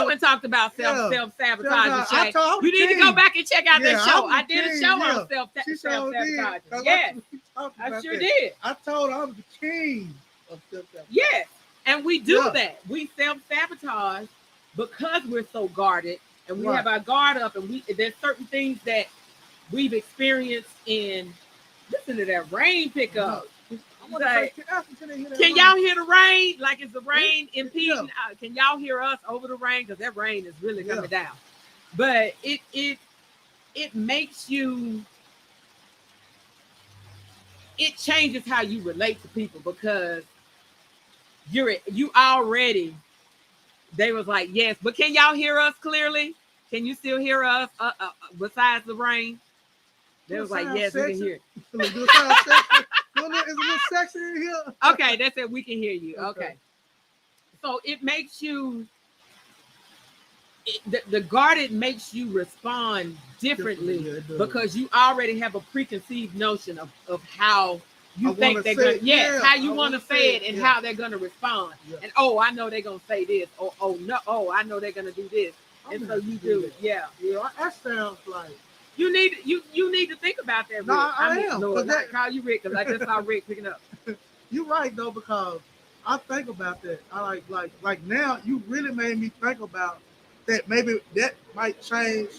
Speaker 1: and talked about self-sabotaging.
Speaker 2: I told
Speaker 1: you need to go back and check out that show. I did a show on
Speaker 2: She
Speaker 1: self-sabotaging.
Speaker 2: did.
Speaker 1: Yes, I sure did.
Speaker 2: I told her I was the king of self-sabotage.
Speaker 1: Yes, and we do that. We self-sabotage because we're so guarded, and we have our guard up, and there's certain things that we've experienced in. Listen to that rain pickup. Like, can y'all hear the rain? Like, is the rain impeding? Can y'all hear us over the rain? Because that rain is really coming down. But it makes you. It changes how you relate to people, because you already. They was like, yes, but can y'all hear us clearly? Can you still hear us besides the rain? They was like, yes, we can hear it.
Speaker 2: Is a little sexy in here?
Speaker 1: Okay, they said we can hear you. Okay. So it makes you, the guarded makes you respond differently because you already have a preconceived notion of how you think they're going to, how you want to say it and how they're going to respond. Yeah. And I know they're going to say this. I know they're going to do this. And so you do it. Yeah.
Speaker 2: Yeah, that sounds like.
Speaker 1: You need to think about that, Rick.
Speaker 2: No, I am.
Speaker 1: Lord, I call you Rick because I just saw Rick picking up.
Speaker 2: You're right though, because I think about that. I like now you really made me think about that. Maybe that might change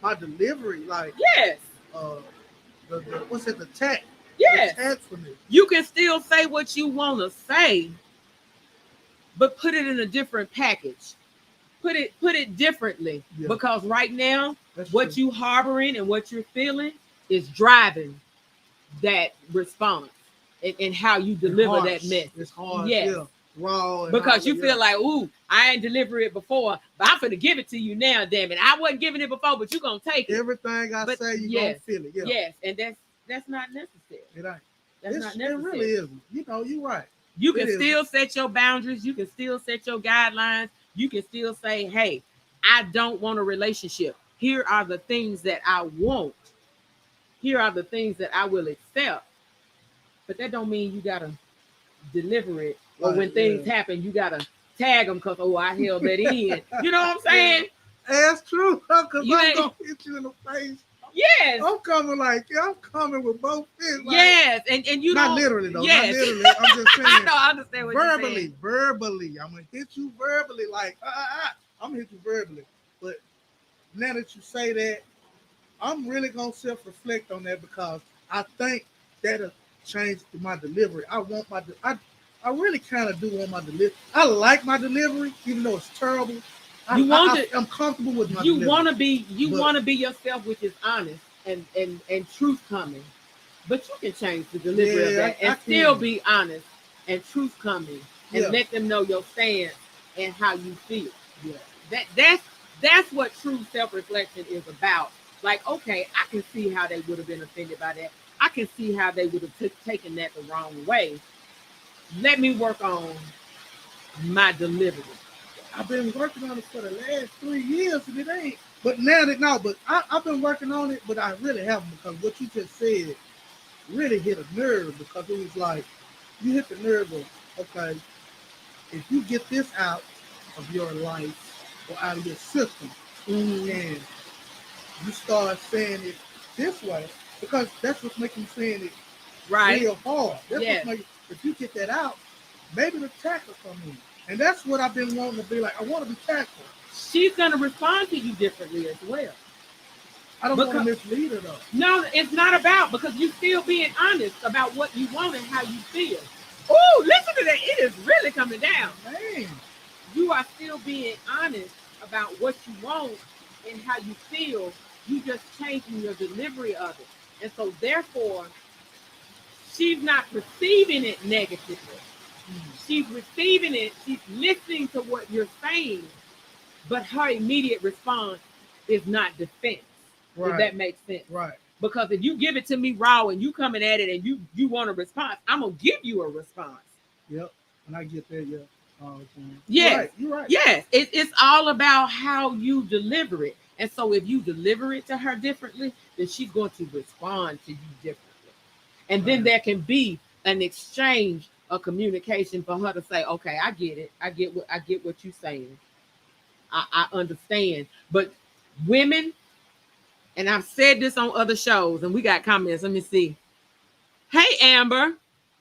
Speaker 2: my delivery. Like
Speaker 1: yes,
Speaker 2: the what's it? The tact.
Speaker 1: Yes,
Speaker 2: the tactfulness.
Speaker 1: You can still say what you want to say, but put it in a different package. Put it differently, because right now what you harboring and what you're feeling is driving that response and how you deliver that message.
Speaker 2: It's hard, raw.
Speaker 1: Because you feel like, ooh, I ain't delivered it before, but I'm finna give it to you now, damn it. I wasn't giving it before, but you gonna take it.
Speaker 2: Everything I say, you gonna feel it. Yeah.
Speaker 1: Yes, and that's not necessary.
Speaker 2: It ain't.
Speaker 1: That's not necessary.
Speaker 2: It really isn't. You're right.
Speaker 1: You can still set your boundaries. You can still set your guidelines. You can still say, hey, I don't want a relationship. Here are the things that I want. Here are the things that I will accept. But that don't mean you got to deliver it. Or when things happen, you got to tag them because, I held that in. You know what I'm saying?
Speaker 2: That's true. Because I'm going to hit you in the face.
Speaker 1: Yes.
Speaker 2: I'm coming with both fists. Like,
Speaker 1: yes. And you
Speaker 2: not
Speaker 1: don't.
Speaker 2: Literally, though.
Speaker 1: Yes.
Speaker 2: Not literally. I'm just saying.
Speaker 1: I understand what you're saying.
Speaker 2: Verbally. I'm going to hit you verbally. Like, I'm going to hit you verbally. But now that you say that, I'm really gonna self-reflect on that because I think that'll change my delivery. I really kind of do want my delivery. I like my delivery, even though it's terrible. I'm comfortable with my
Speaker 1: you
Speaker 2: delivery.
Speaker 1: want to be yourself, which is honest and truth coming. But you can change the delivery of that and still be honest and truth coming and let them know your stance and how you feel. Yeah. That's what true self-reflection is about. Like, okay, I can see how they would have been offended by that. I can see how they would have taken that the wrong way. Let me work on my delivery.
Speaker 2: I've been working on it for the last 3 years, and it ain't. But now that but I've been working on it, but I really haven't because what you just said really hit a nerve because it was like you hit the nerve of okay, if you get this out of your life or out of your system, and you start saying it this way because that's what's making saying it real hard. That's what's making, if you get that out, maybe the tackle come in. And that's what I've been wanting to be like. I want to be tactful.
Speaker 1: She's going to respond to you differently as well.
Speaker 2: I don't want to mislead her though.
Speaker 1: No, it's not about because you still being honest about what you want and how you feel. Oh, listen to that. It is really coming down.
Speaker 2: Man.
Speaker 1: You are still being honest about what you want and how you feel. You just changing your delivery of it. And so therefore, she's not perceiving it negatively. She's receiving it. She's listening to what you're saying. But her immediate response is not defense. Right. If that makes sense.
Speaker 2: Right.
Speaker 1: Because if you give it to me raw and you coming at it and you want a response, I'm going to give you a response.
Speaker 2: Yep. And I get that, yeah. All the time.
Speaker 1: Yes.
Speaker 2: You're right.
Speaker 1: Yes. It's all about how you deliver it. And so if you deliver it to her differently, then she's going to respond to you differently. And then there can be an exchange of communication for her to say, okay, I get it. I get what you're saying. I understand. But women, and I've said this on other shows, and we got comments. Let me see. Hey, Amber.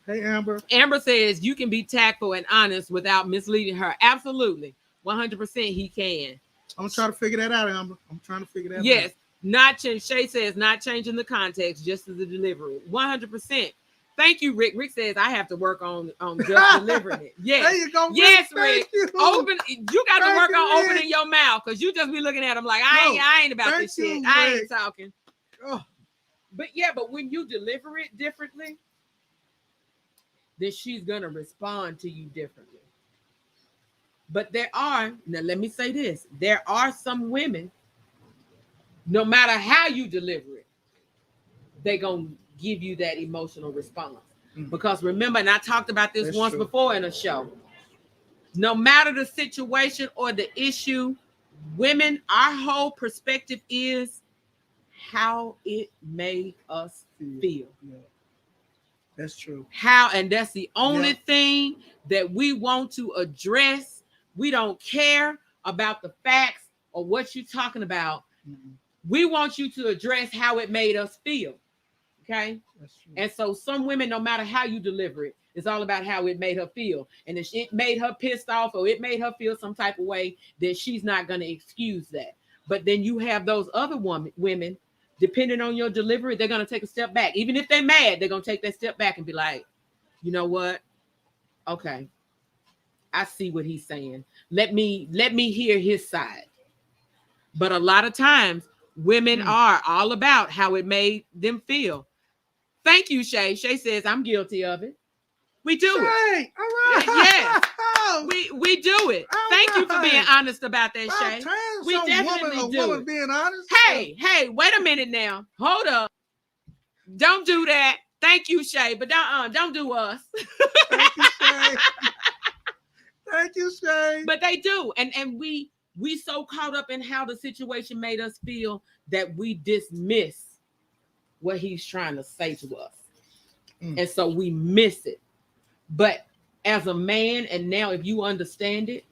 Speaker 2: Hey, Amber.
Speaker 1: Amber says you can be tactful and honest without misleading her. Absolutely. 100% he can.
Speaker 2: I'm trying to figure that out, Amber. I'm trying to figure that out.
Speaker 1: Yes. Not change. Shay says not changing the context, just as the delivery. 100%. Thank you, Rick. Rick says I have to work on just delivering it. Yes.
Speaker 2: There you go, Rick.
Speaker 1: Yes,
Speaker 2: Rick.
Speaker 1: You got to work on opening your mouth because you just be looking at him like I ain't about this shit. Rick. I ain't talking. Oh. But when you deliver it differently, then she's gonna respond to you differently. But now let me say this: there are some women, no matter how you deliver it, they're gonna give you that emotional response. Because remember, and I talked about this once before in a show, no matter the situation or the issue, women, our whole perspective is how it made us feel.
Speaker 2: Yeah. That's true.
Speaker 1: And that's the only thing that we want to address. We don't care about the facts or what you're talking about. We want you to address how it made us feel. Okay.
Speaker 2: That's true.
Speaker 1: And so some women, no matter how you deliver it, it's all about how it made her feel. And if it made her pissed off or it made her feel some type of way, then she's not going to excuse that. But then you have those other women, depending on your delivery, they're going to take a step back. Even if they're mad, they're going to take that step back and be like, you know what? Okay. I see what he's saying. Let me hear his side. But a lot of times women are all about how it made them feel. Thank you, Shay. Shay says, I'm guilty of it. We do it.
Speaker 2: All right.
Speaker 1: Yes. We do it. Thank you for being honest about that, Shay.
Speaker 2: We definitely do it. Being honest.
Speaker 1: Hey, wait a minute now. Hold up. Don't do that. Thank you, Shay. But don't do us.
Speaker 2: Thank you, Shay. Thank you, Shay.
Speaker 1: But they do. And we so caught up in how the situation made us feel that we dismiss what he's trying to say to us. And so we miss it. But as a man, and now if you understand it,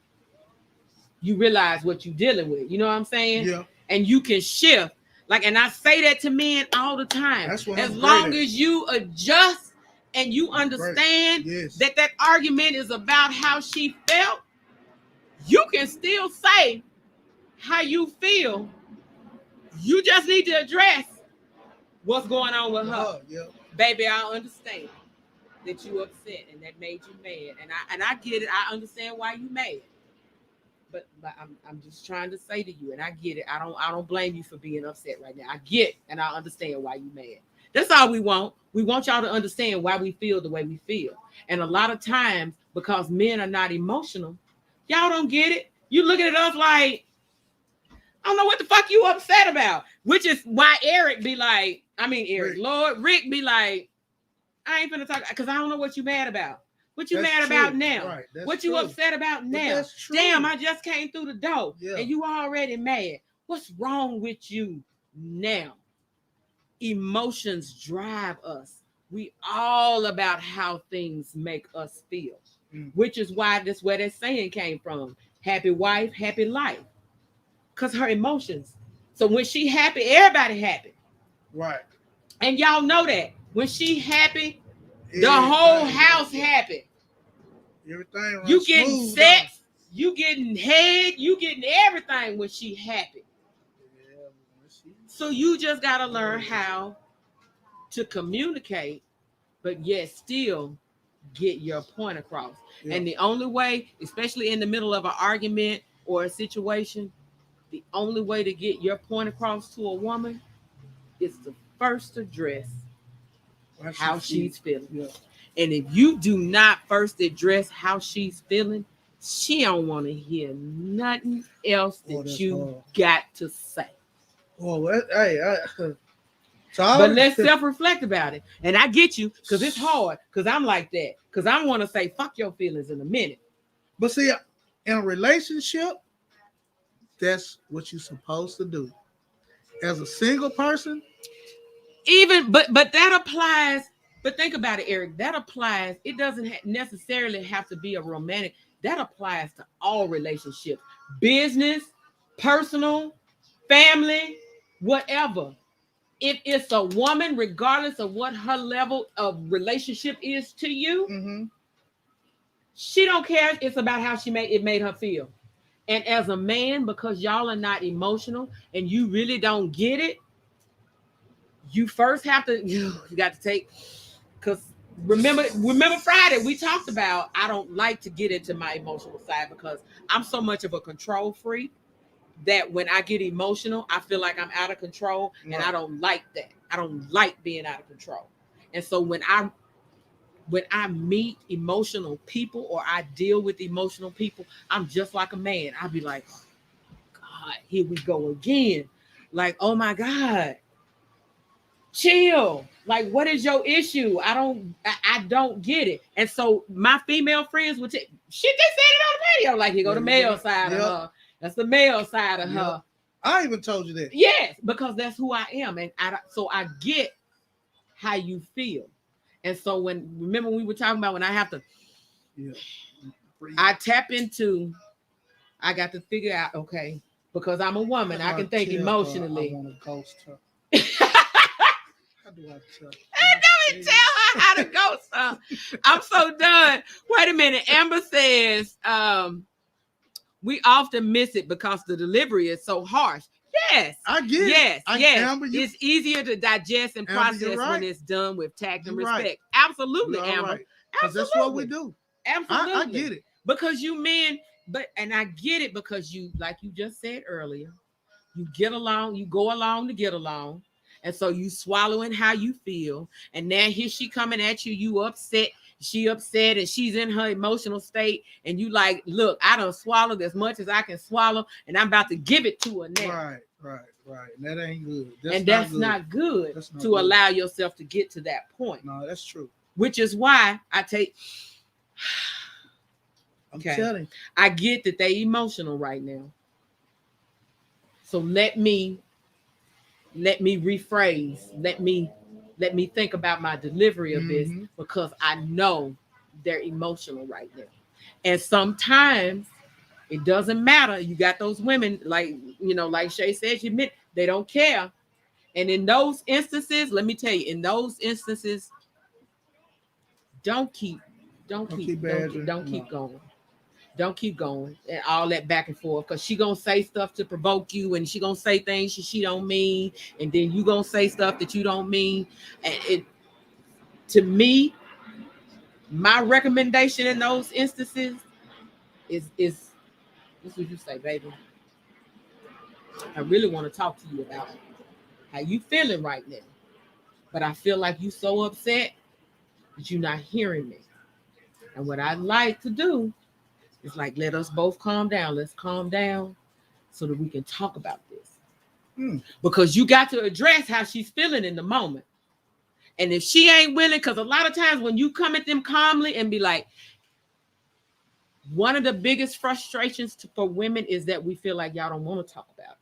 Speaker 1: you realize what you're dealing with. You know what I'm saying?
Speaker 2: Yeah.
Speaker 1: And you can shift. And I say that to men all the time.
Speaker 2: That's what
Speaker 1: as long as you adjust and you understand that argument is about how she felt, you can still say how you feel You just need to address what's going on with her.
Speaker 2: Yeah.
Speaker 1: Baby, I understand that you upset and that made you mad. And I get it. I understand why you mad. But I'm just trying to say to you, and I get it. I don't blame you for being upset right now. I get and I understand why you mad. That's all we want. We want y'all to understand why we feel the way we feel. And a lot of times, because men are not emotional, y'all don't get it. You looking at us like, I don't know what the fuck you upset about. Which is why Eric be like, Rick. Lord, Rick be like, I ain't finna talk because I don't know what you mad about. What you mad about now?
Speaker 2: Right,
Speaker 1: what you upset about now? Damn, I just came through the door and you already mad. What's wrong with you now? Emotions drive us. We all about how things make us feel, which is why this where that saying came from. Happy wife, happy life. Because her emotions. So when she happy, everybody happy.
Speaker 2: Right.
Speaker 1: And y'all know that. When she happy, the whole house happy.
Speaker 2: Everything
Speaker 1: you getting sex, you getting head, you getting everything when she happy. So you just gotta learn how to communicate, but yet still get your point across. And the only way, especially in the middle of an argument or a situation, the only way to get your point across to a woman is to first address how she's feeling. And if you do not first address how she's feeling, she don't want to hear nothing else that you got to say.
Speaker 2: Well,
Speaker 1: but let's self-reflect about it. And I get you, because it's hard, because I'm like that. Because I want to say, fuck your feelings in a minute.
Speaker 2: But see, in a relationship, that's what you're supposed to do. As a single person,
Speaker 1: but that applies. But think about it, Eric. That applies. It doesn't necessarily have to be a romantic. That applies to all relationships, business, personal, family, whatever. If it's a woman, regardless of what her level of relationship is to you, she don't care. It's about how it made her feel. And as a man, because y'all are not emotional and you really don't get it, you first have to, you got to take, because remember Friday, we talked about, I don't like to get into my emotional side because I'm so much of a control freak that when I get emotional, I feel like I'm out of control, and I don't like that. I don't like being out of control. And so when I meet emotional people or I deal with emotional people, I'm just like a man. I'll be like, oh, God, here we go again. Like, oh my God, chill. Like, what is your issue? I don't get it. And so my female friends would shit, they said it on the radio. Like, here go the male side of her. That's the male side of her.
Speaker 2: I even told you that.
Speaker 1: Yes, because that's who I am. And so I get how you feel. And so remember we were talking about when I have to, I tap into, I got to figure out, okay, because I'm a woman, I can think emotionally.
Speaker 2: I want to ghost her. How do I tell?
Speaker 1: Don't tell her how to ghost her. I'm so done. Wait a minute. Amber says, we often miss it because the delivery is so harsh. Yes.
Speaker 2: I get
Speaker 1: it. Yes.
Speaker 2: Amber,
Speaker 1: it's easier to digest and process when it's done with tact and respect. Right. Absolutely, Amber. Right.
Speaker 2: Absolutely. That's what we do.
Speaker 1: Absolutely.
Speaker 2: I get it.
Speaker 1: Because you men, and I get it because you, like you just said earlier, you get along, you go along to get along. And so you swallowing how you feel. And now here she coming at you, you upset. She upset and she's in her emotional state. And you like, look, I done swallowed as much as I can swallow. And I'm about to give it to her now.
Speaker 2: Right. And that ain't good.
Speaker 1: That's not good to allow yourself to get to that point.
Speaker 2: No, that's true.
Speaker 1: Which is why I take...
Speaker 2: I'm telling you.
Speaker 1: I get that they emotional right now. So let me rephrase. Let me think about my delivery of this, because I know they're emotional right now. And sometimes it doesn't matter. You got those women, like Shay said, they don't care. And in those instances, let me tell you, don't keep going. Don't keep going and all that back and forth, because she gonna say stuff to provoke you, and she gonna say things she don't mean, and then you gonna say stuff that you don't mean. And it, to me, my recommendation in those instances is this is what you say, baby. I really want to talk to you about how you feeling right now, but I feel like you so upset that you're not hearing me. And what I'd like to do is like, let us both calm down. Let's calm down so that we can talk about this. Because you got to address how she's feeling in the moment. And if she ain't willing, because a lot of times when you come at them calmly and be like, one of the biggest frustrations for women is that we feel like y'all don't want to talk about it.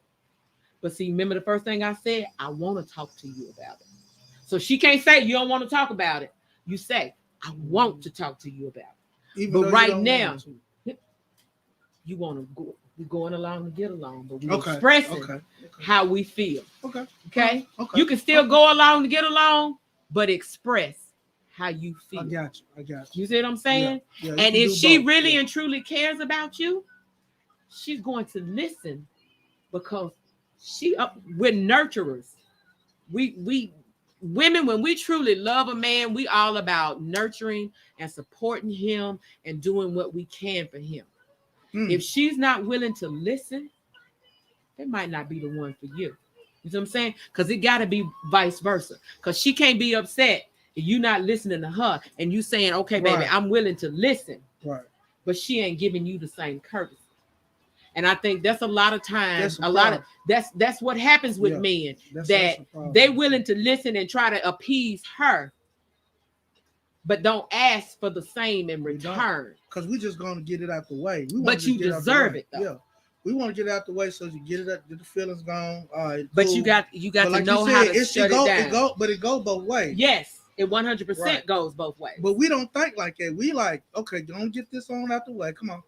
Speaker 1: But see, remember the first thing I said? I want to talk to you about it. So she can't say you don't want to talk about it. You say, I want to talk to you about it. Even but right now, you want to go. We're going along to get along, but we're expressing how we feel. Okay. You can still go along to get along, but express how you feel.
Speaker 2: I got you.
Speaker 1: You see what I'm saying? Yeah, and if she really and truly cares about you, she's going to listen, because we're nurturers. We women, when we truly love a man, we all about nurturing and supporting him and doing what we can for him. If she's not willing to listen, it might not be the one for you. You know what I'm saying? Because it got to be vice versa. Because she can't be upset if you're not listening to her and you saying, okay, baby, I'm willing to listen.
Speaker 2: Right.
Speaker 1: But she ain't giving you the same courtesy. And I think that's a lot of times, that's what happens with men, that they're willing to listen and try to appease her, but don't ask for the same in return.
Speaker 2: Because we're just going to get it out the way.
Speaker 1: But you deserve it, though.
Speaker 2: Yeah. We want to get it out the way so you get it out, get the feelings gone. All right,
Speaker 1: but cool. you got to like know how to shut it down.
Speaker 2: But it goes both ways.
Speaker 1: Yes, it 100% goes both ways.
Speaker 2: But we don't think like that. We like, okay, don't get this on out the way. Come on.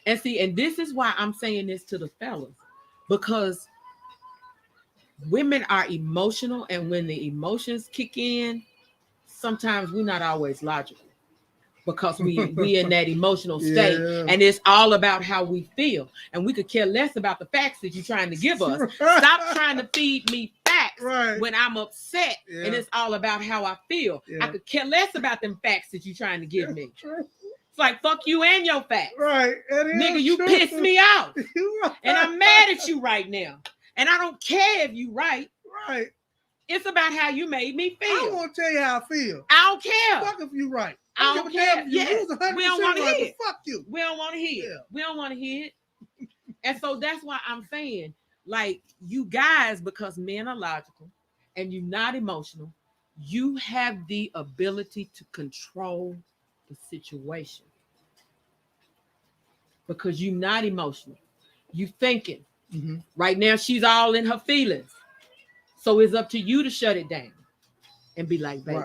Speaker 1: And see, and this is why I'm saying this to the fellas, because women are emotional, and when the emotions kick in, sometimes we're not always logical, because we in that emotional state, and it's all about how we feel, and we could care less about the facts that you're trying to give us. Stop trying to feed me facts when I'm upset, and it's all about how I feel. I could care less about them facts that you're trying to give me. It's like, fuck you and your facts.
Speaker 2: Right.
Speaker 1: Nigga, you pissed me off. And I'm mad at you right now. And I don't care if you right.
Speaker 2: Right.
Speaker 1: It's about how you made me feel.
Speaker 2: I want to tell you how I feel.
Speaker 1: I don't care.
Speaker 2: Fuck if you right.
Speaker 1: I don't care. Yes.
Speaker 2: We don't want to hear it. Fuck you.
Speaker 1: We don't want to hear it. We don't want to hear it. And so that's why I'm saying, like, you guys, because men are logical and you're not emotional, you have the ability to control the situation. Because you're not emotional. You thinking. Right now, she's all in her feelings. So it's up to you to shut it down and be like, baby,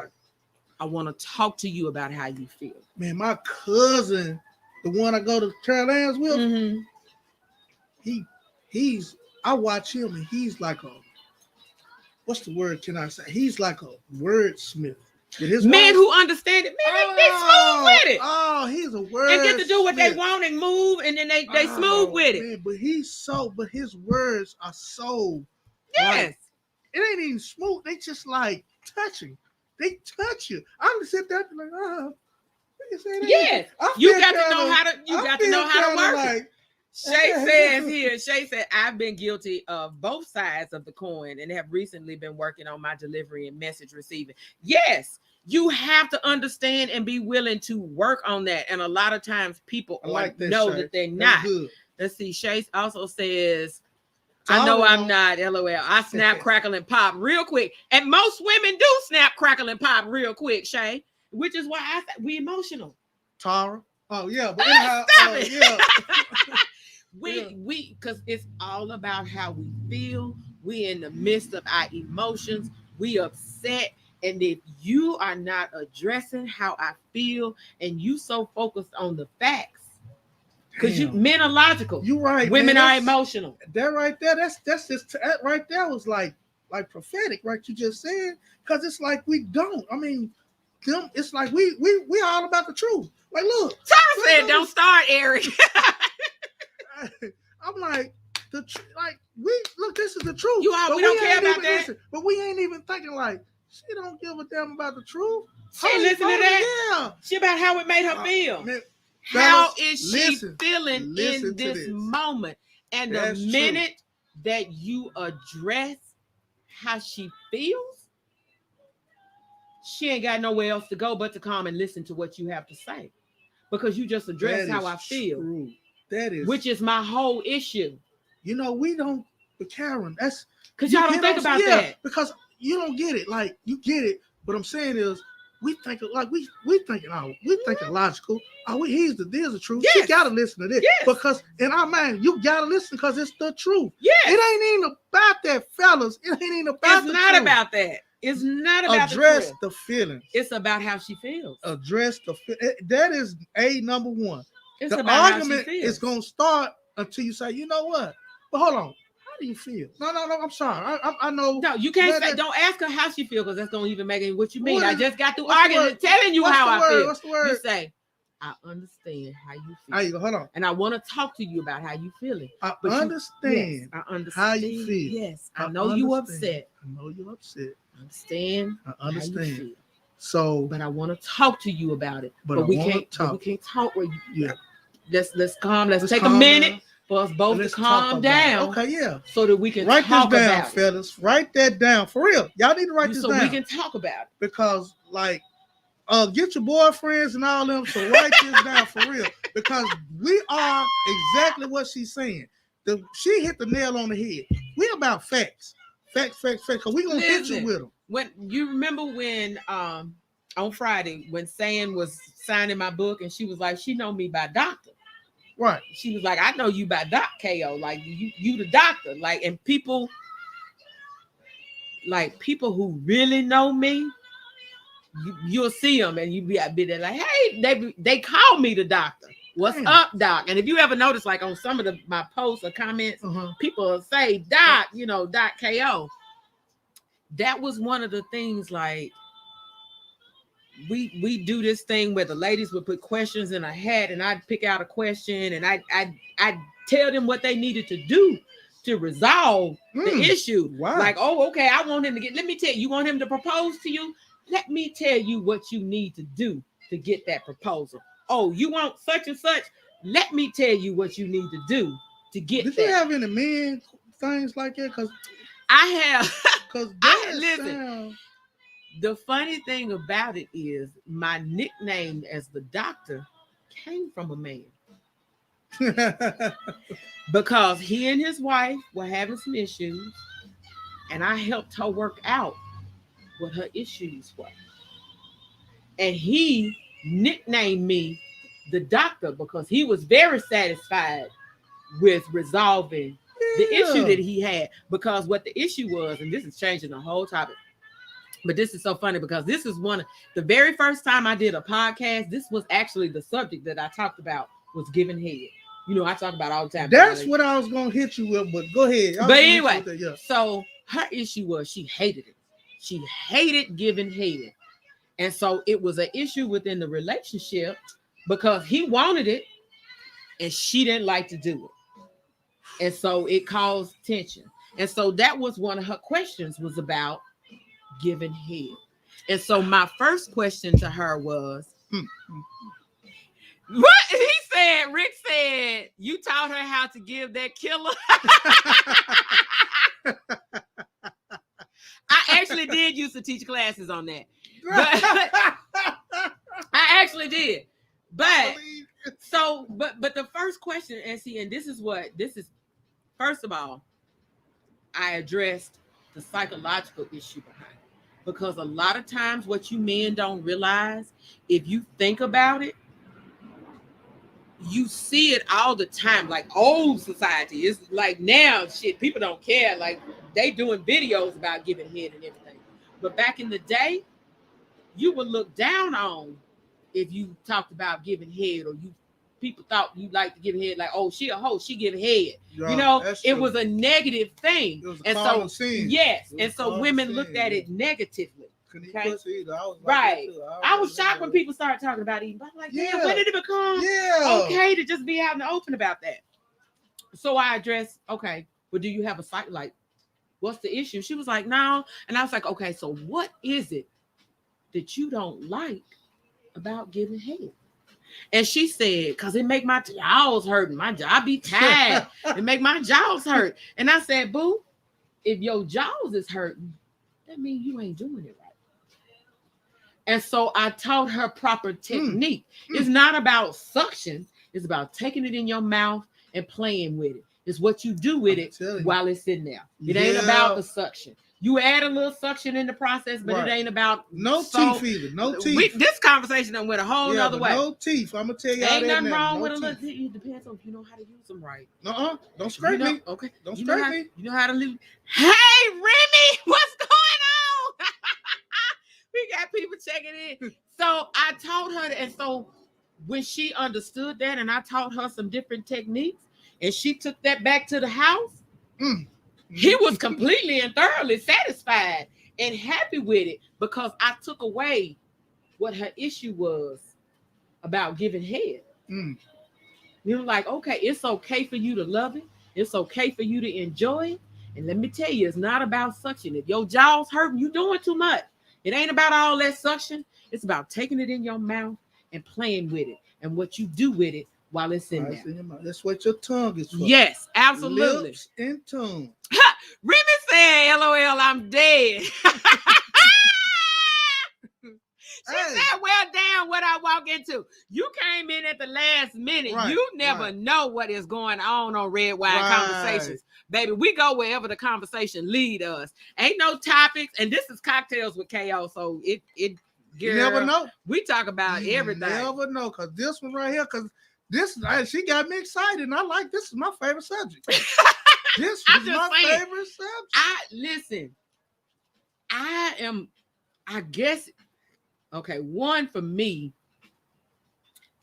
Speaker 1: I want to talk to you about how you feel.
Speaker 2: Man, my cousin, the one I go to Carolina's with, I watch him and he's like what's the word can I say? He's like a wordsmith.
Speaker 1: Men who understand it, man, they smooth with it.
Speaker 2: Oh, he's a word.
Speaker 1: And get to do what they want and move, and then they smooth with it.
Speaker 2: Man, but his words are so.
Speaker 1: Yes.
Speaker 2: Like, it ain't even smooth. They just like touching. They touch you. I'm gonna sit there and be like,
Speaker 1: yes. You got to know how to. You got to know how to work it. Shay says here, Shay said, I've been guilty of both sides of the coin and have recently been working on my delivery and message receiving. Yes, you have to understand and be willing to work on that. And a lot of times people know that they're not. Let's see. Shay also says, I know I'm not, LOL. I snap, crackle, and pop real quick. And most women do snap, crackle, and pop real quick, Shay, which is why I said we emotional.
Speaker 2: Tara? Oh, yeah. But
Speaker 1: stop it. Yeah. We because it's all about how we feel. We in the midst of our emotions. We upset. And if you are not addressing how I feel and you so focused on the facts, because men are logical.
Speaker 2: You're right.
Speaker 1: Women are emotional.
Speaker 2: That right there, that's just that right there was like prophetic, right? You just said, because it's like we don't. I mean, them. It's like we all about the truth. Like, look,
Speaker 1: Tyler said, "Don't start, Eric."
Speaker 2: I'm like, like we look. This is the truth.
Speaker 1: You all, we don't care about that.
Speaker 2: Listen, but we ain't even thinking like she don't give a damn about the truth.
Speaker 1: She listen to that.
Speaker 2: Yeah.
Speaker 1: She about how it made her feel.
Speaker 2: Man,
Speaker 1: how
Speaker 2: fellas,
Speaker 1: is she
Speaker 2: listen
Speaker 1: feeling in this moment? And
Speaker 2: That's
Speaker 1: the minute that you address how she feels, she ain't got nowhere else to go but to come and listen to what you have to say. Because you just addressed how I feel.
Speaker 2: True. That is,
Speaker 1: which is my whole issue.
Speaker 2: You know, we don't, but Karen, that's
Speaker 1: because y'all don't think about that.
Speaker 2: Because you don't get it. Like, you get it. What I'm saying is, we think like we thinking logical. Here's the truth. Yes. You gotta listen to this.
Speaker 1: Yes.
Speaker 2: Because in our mind, you gotta listen because it's the truth.
Speaker 1: Yes.
Speaker 2: It ain't even about that, fellas. It ain't even about
Speaker 1: it's not truth. About that. It's not about
Speaker 2: address the feelings.
Speaker 1: It's about how she feels.
Speaker 2: Address the that is number one.
Speaker 1: It's
Speaker 2: the
Speaker 1: about
Speaker 2: argument
Speaker 1: how she feels.
Speaker 2: is gonna start until you say, you know what? But hold on. How do you feel? No. I'm sorry. I know.
Speaker 1: No, you can't say. Don't ask her how she feels because that's don't even make it what you mean. I just got through arguing, telling you how I feel.
Speaker 2: What's the word?
Speaker 1: You say, I understand how you feel.
Speaker 2: There you go. Hold on.
Speaker 1: And I want to talk to you about how you feeling.
Speaker 2: I understand.
Speaker 1: Yes, I understand
Speaker 2: how you feel.
Speaker 1: Yes, I know you upset.
Speaker 2: I know you're upset.
Speaker 1: I understand.
Speaker 2: I understand.
Speaker 1: How you feel.
Speaker 2: So,
Speaker 1: but I want to talk to you about it.
Speaker 2: But
Speaker 1: we can't talk. We can't talk where you.
Speaker 2: Yeah.
Speaker 1: Let's calm. Let's take a minute. For us both to calm down.
Speaker 2: Okay, yeah.
Speaker 1: So that we can
Speaker 2: write
Speaker 1: talk
Speaker 2: this down,
Speaker 1: about
Speaker 2: fellas. Write that down. For real. Y'all need to write this down.
Speaker 1: So we can talk about it.
Speaker 2: Because, like, get your boyfriends and all them. So write this down for real. Because we are exactly what she's saying. She hit the nail on the head. We about facts. Facts. Because we going to hit you with them.
Speaker 1: When you remember when on Friday, when San was signing my book and she was like, she know me by doctor.
Speaker 2: Right.
Speaker 1: She was like, I know you by Doc KO. Like you the doctor. Like, and people who really know me, you'll see them and you be there like, hey, they call me the doctor. What's up, Doc? And if you ever notice, like on some of my posts or comments, people say Doc, Doc KO. That was one of the things, like, we do this thing where the ladies would put questions in a hat and I'd pick out a question and I'd tell them what they needed to do to resolve the issue.
Speaker 2: Wow.
Speaker 1: Like, oh, okay, I want him to let me tell you, want him to propose to you? Let me tell you what you need to do to get that proposal. Oh, you want such and such? Let me tell you what you need to do to get that.
Speaker 2: Did you have any men things like that? Because
Speaker 1: I have.
Speaker 2: Because
Speaker 1: listen. The funny thing about it is my nickname as the doctor came from a man. Because he and his wife were having some issues and I helped her work out what her issues were. And he nicknamed me the doctor because he was very satisfied with resolving the issue that he had. Because what the issue was, and this is changing the whole topic, but this is so funny because this is one of the very first time I did a podcast. This was actually the subject that I talked about was giving head. I talk about all the time.
Speaker 2: That's what I was going to hit you with, but go ahead.
Speaker 1: But anyway, so her issue was she hated it. She hated giving head. And so it was an issue within the relationship because he wanted it and she didn't like to do it. And so it caused tension. And so that was one of her questions was about giving head. And so my first question to her was, what he said, Rick said, you taught her how to give that killer. I actually did used to teach classes on that. But I actually did. But but the first question, and this is first of all, I addressed the psychological issue behind it. Because a lot of times what you men don't realize, if you think about it, you see it all the time. Like old society, it's like now shit, people don't care. Like they doing videos about giving head and everything. But back in the day, you would look down on if you talked about giving head, or people thought you like to give head, like, oh, she a hoe, she give head. It was a negative thing.
Speaker 2: It was a common scene.
Speaker 1: Yes. And so women looked at it negatively.
Speaker 2: couldn't eat
Speaker 1: Okay.
Speaker 2: pussy either. I was like
Speaker 1: Right.
Speaker 2: that too.
Speaker 1: I was shocked when people started talking about eating. But I'm like, damn,
Speaker 2: Yeah.
Speaker 1: when did it become okay to just be out in the open about that? So I addressed, okay, well, do you have a site? Like, what's the issue? She was like, no. And I was like, okay, so what is it that you don't like about giving head? And she said, because it make my jaws hurt. My jaw be tired. It make my jaws hurt. And I said, boo, if your jaws is hurting, that means you ain't doing it right. And so I taught her proper technique. It's not about suction. It's about taking it in your mouth and playing with it. It's what you do with it while it's sitting there. It ain't about the suction. You add a little suction in the process, but it ain't about
Speaker 2: teeth either. No teeth.
Speaker 1: This conversation done went a whole nother way.
Speaker 2: No teeth. I'm gonna tell you.
Speaker 1: Ain't nothing wrong with a little teeth. It depends on if you know how to use them right.
Speaker 2: Don't scrape me.
Speaker 1: Okay.
Speaker 2: Don't scrape me.
Speaker 1: You know how to leave. Hey, Remy, what's going on? We got people checking in. So I told her, and so when she understood that, and I taught her some different techniques, and she took that back to the house, he was completely and thoroughly satisfied and happy with it because I took away what her issue was about giving head. You're like, okay, it's okay for you to love it. It's okay for you to enjoy it. And let me tell you, it's not about suction. If your jaw's hurting, you're doing too much. It ain't about all that suction. It's about taking it in your mouth and playing with it and what you do with it while it's in there.
Speaker 2: That's what your tongue is for.
Speaker 1: Yes, absolutely.
Speaker 2: Lips and tongue.
Speaker 1: Remy said, LOL, I'm dead. She said, well, damn, what I walk into. You came in at the last minute.
Speaker 2: Right,
Speaker 1: you never know what is going on Red Wine Conversations. Baby, we go wherever the conversation lead us. Ain't no topics. And this is Cocktails with KO. So it girl,
Speaker 2: you never know.
Speaker 1: We talk about everything.
Speaker 2: You never know. Because this one right here, because she got me excited. And I like this is my favorite subject. This is my favorite subject. I guess, okay, one for me,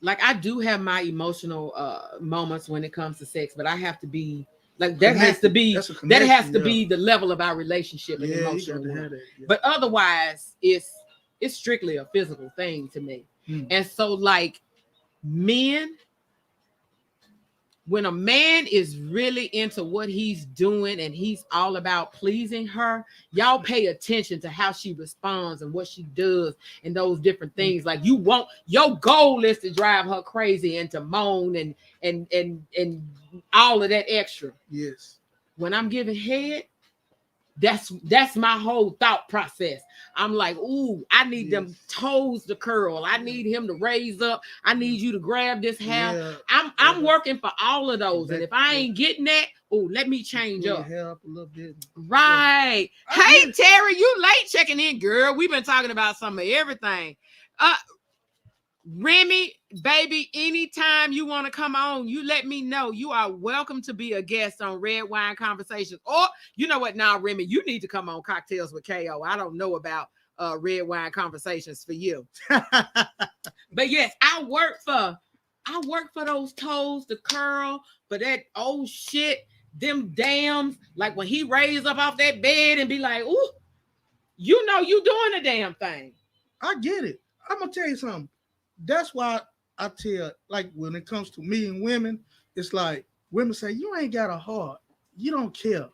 Speaker 2: like I do have my emotional moments when it comes to sex, but I have to be like that has to be the level of our relationship and emotional. But otherwise, it's strictly a physical thing to me. And so like men, when a man is really into what he's doing and he's all about pleasing her, y'all pay attention to how she responds and what she does and those different things. Like your goal is to drive her crazy and to moan and all of that extra. Yes.
Speaker 1: When I'm giving head, that's my whole thought process. I'm like, ooh, I need them toes to curl. I need him to raise up. I need you to grab this hair. I'm working for all of those. And if I ain't getting that, let me change up.
Speaker 2: Hair up a little bit.
Speaker 1: Right. Hey, Terry, you late checking in, girl. We've been talking about some of everything. Remy, baby, anytime you want to come on, you let me know. You are welcome to be a guest on Red Wine Conversations. Or, you know what, now, Remy, you need to come on Cocktails with KO. I don't know about Red Wine Conversations for you. But yes, I work for those toes to curl, for that old shit, them dams. Like when he raised up off that bed and be like, ooh, you know you doing the damn thing.
Speaker 2: I get it. I'm going to tell you something. That's why I tell, like, when it comes to me and women, it's like women say, you ain't got a heart. You don't care.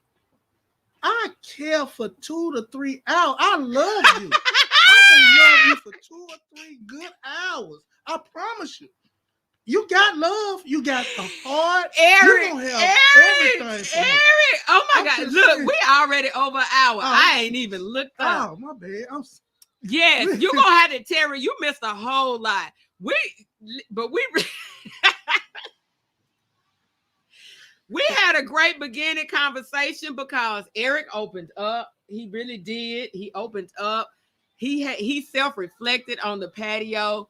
Speaker 2: I care for 2 to 3 hours. I love you. I can love you for 2 or 3 good hours. I promise you. You got love. You got the heart.
Speaker 1: Eric,
Speaker 2: you gonna have everything.
Speaker 1: Eric. Oh my God. Look, we already over an hour. I ain't even looked up.
Speaker 2: Oh, my bad.
Speaker 1: Yes, you're gonna have to, Terry. You missed a whole lot. We had a great beginning conversation because Eric opened up. He really did. He opened up. He self-reflected on the patio,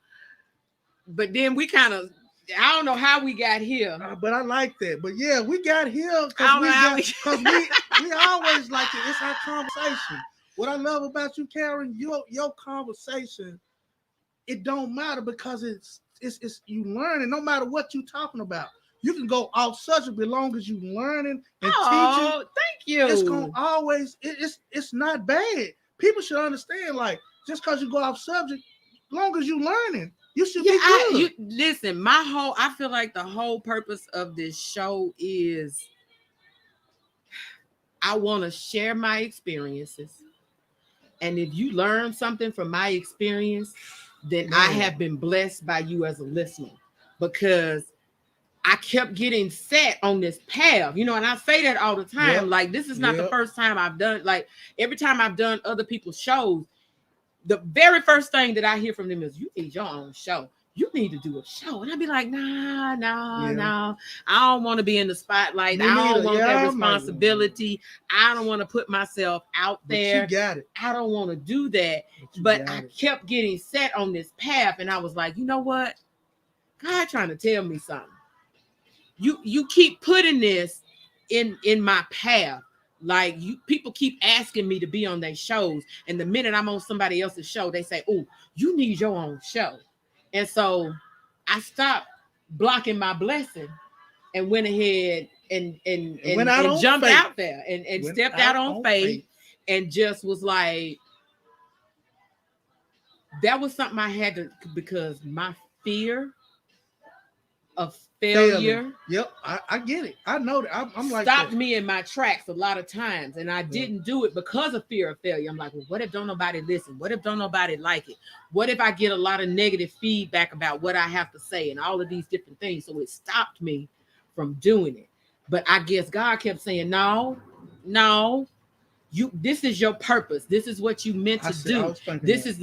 Speaker 1: but then we kind of, I don't know how we got here.
Speaker 2: But I like that. But yeah, we got here because we always like it. It's our conversation. What I love about you, Karen, your conversation, it don't matter because it's you learning. No matter what you talking about, you can go off subject as long as you learning and teaching.
Speaker 1: Thank you.
Speaker 2: It's gonna always it's not bad. People should understand. Like just because you go off subject, long as you learning, you should
Speaker 1: Yeah,
Speaker 2: be good.
Speaker 1: you listen, I feel like the whole purpose of this show is I want to share my experiences. And if you learn something from my experience, then I
Speaker 2: Man.
Speaker 1: have been blessed by you as a listener because I kept getting set on this path, and I say that all the time.
Speaker 2: Yep.
Speaker 1: Like, this is not the
Speaker 2: Yep.
Speaker 1: first time I've done, like, every time I've done other people's shows, the very first thing that I hear from them is, you need your own show. You need to do a show. And I'd be like, nah. I don't want to be in the spotlight.
Speaker 2: Me
Speaker 1: I don't
Speaker 2: neither.
Speaker 1: want
Speaker 2: Yeah,
Speaker 1: that
Speaker 2: I'm like,
Speaker 1: responsibility. I don't want to put myself out
Speaker 2: but
Speaker 1: there.
Speaker 2: you got it.
Speaker 1: I don't want to do that.
Speaker 2: you
Speaker 1: But
Speaker 2: got
Speaker 1: I
Speaker 2: it.
Speaker 1: kept getting set on this path. And I was like, you know what? God trying to tell me something. You keep putting this in my path. Like, people keep asking me to be on their shows, and the minute I'm on somebody else's show, they say, "Oh, you need your own show." And so I stopped blocking my blessing and went ahead and jumped
Speaker 2: faith.
Speaker 1: out there and stepped out on faith and just was like, that was something I had to, because my fear of failure.
Speaker 2: Yep, I get it. I know that. I'm like
Speaker 1: stopped
Speaker 2: that.
Speaker 1: me in my tracks a lot of times, and I didn't do it because of fear of failure. I'm like, well, what if don't nobody listen? What if don't nobody like it? What if I get a lot of negative feedback about what I have to say and all of these different things? So it stopped me from doing it. But I guess God kept saying, no, this is your purpose. This is what you meant to do. This is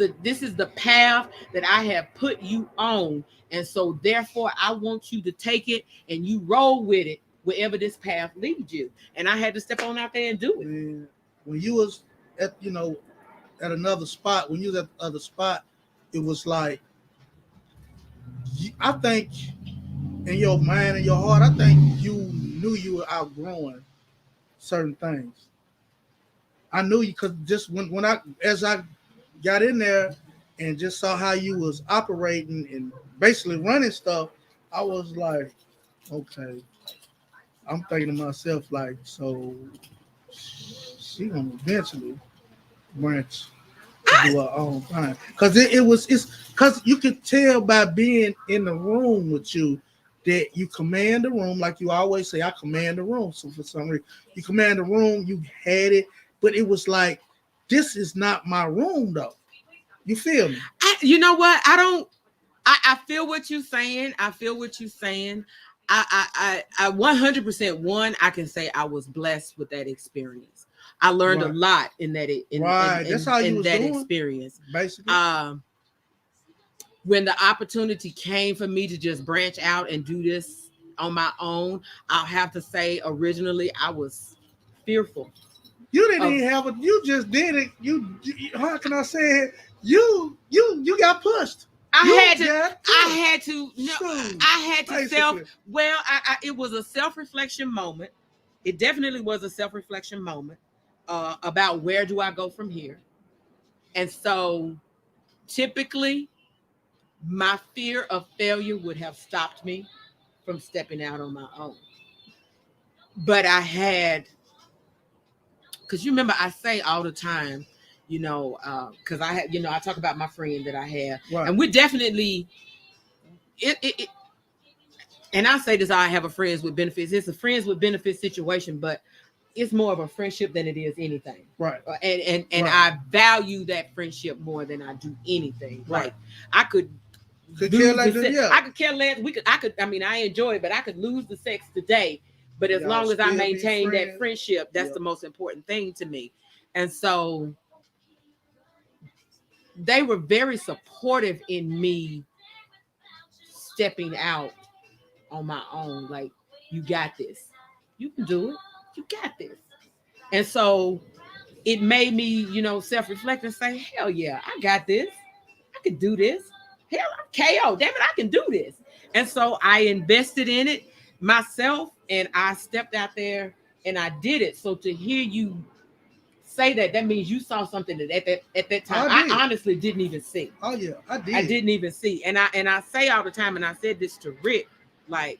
Speaker 1: the path that I have put you on. And so therefore I want you to take it and you roll with it wherever this path leads you. And I had to step on out there and do it.
Speaker 2: Man, when you was at another spot, when you was at the other spot, it was like, I think in your mind and your heart, I think you knew you were outgrowing certain things. I knew you, because just as I got in there and just saw how you was operating and basically running stuff, I was like, okay. I'm thinking to myself, like, so she gonna eventually branch to do her own thing. Because it's because you could tell by being in the room with you that you command the room, like you always say, I command the room. So for some reason, you command the room, you had it, but it was like, this is not my room though. You feel me?
Speaker 1: You know what? I feel what you're saying. I 100% I can say I was blessed with that experience. I learned a lot in that
Speaker 2: That's how you was doing,
Speaker 1: experience.
Speaker 2: Basically.
Speaker 1: When the opportunity came for me to just branch out and do this on my own, I'll have to say originally I was fearful.
Speaker 2: You didn't even have it. You just did it. You how can I say it? You got pushed.
Speaker 1: I had to it was a self-reflection moment. It definitely was a self-reflection moment about where do I go from here. And so typically my fear of failure would have stopped me from stepping out on my own. But I had, because you remember I say all the time, because I had, I talk about my friend that I have, right. And we definitely, and I say this, I have a friends with benefits. It's a friends with benefits situation, but it's more of a friendship than it is anything.
Speaker 2: Right.
Speaker 1: And
Speaker 2: right.
Speaker 1: I value that friendship more than I do anything.
Speaker 2: Right.
Speaker 1: Like I could
Speaker 2: care less.
Speaker 1: I could care less. I enjoy it, but I could lose the sex today. But as long as I maintain that friendship, that's the most important thing to me. And so they were very supportive in me stepping out on my own. Like, you got this. You can do it. You got this. And so it made me, self-reflect and say, hell yeah, I got this. I can do this. Hell, I'm KO. Damn it, I can do this. And so I invested in it myself, and I stepped out there and I did it. So to hear you say that means you saw something that at that time I honestly didn't even see.
Speaker 2: Oh yeah, I did.
Speaker 1: I didn't even see. And I say all the time, and I said this to Rick, like,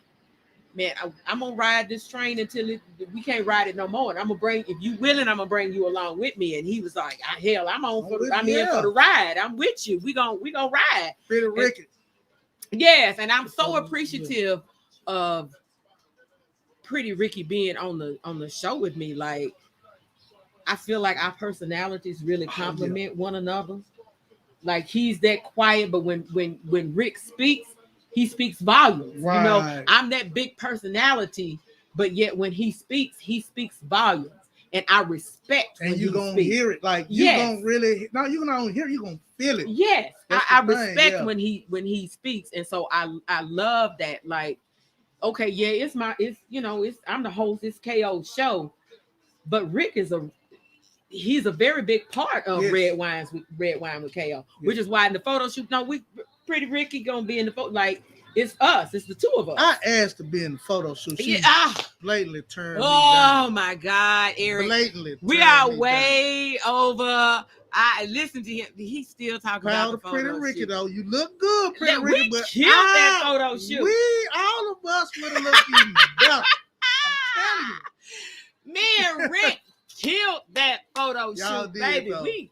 Speaker 1: man, I'm gonna ride this train until we can't ride it no more. And I'm gonna bring, if you willing, I'm gonna bring you along with me. And he was like, hell, I'm in for the ride. I'm with you. We gonna ride.
Speaker 2: Pretty Ricky.
Speaker 1: Yes, and I'm so appreciative of Pretty Ricky being on the show with me. Like, I feel like our personalities really complement one another. Like, he's that quiet, but when Rick speaks, he speaks volumes. Right. You know, I'm that big personality, but yet when he speaks volumes. And I respect
Speaker 2: and you're gonna hear it. Like, you gonna really you're gonna hear it, you're gonna feel it.
Speaker 1: Yes. I respect when he speaks. And so I love that. Like, okay, yeah, I'm the host, it's KO's show. But Rick he's a very big part of Red Wine with KO, which is why in the photo shoot, Pretty Ricky gonna be in the photo. Like, it's us, it's the two of us.
Speaker 2: I asked to be in the photo shoot. She blatantly turned me
Speaker 1: down.
Speaker 2: Oh
Speaker 1: my God, Eric.
Speaker 2: Blatantly.
Speaker 1: We are way over. I listen to him. He's still talking about the photo
Speaker 2: Pretty Ricky
Speaker 1: shoot.
Speaker 2: Though. You look good, Pretty Ricky.
Speaker 1: We killed that photo shoot.
Speaker 2: All of us would have looked even better. I'm telling
Speaker 1: you. Me and Rick killed that photo shoot, baby. Though. We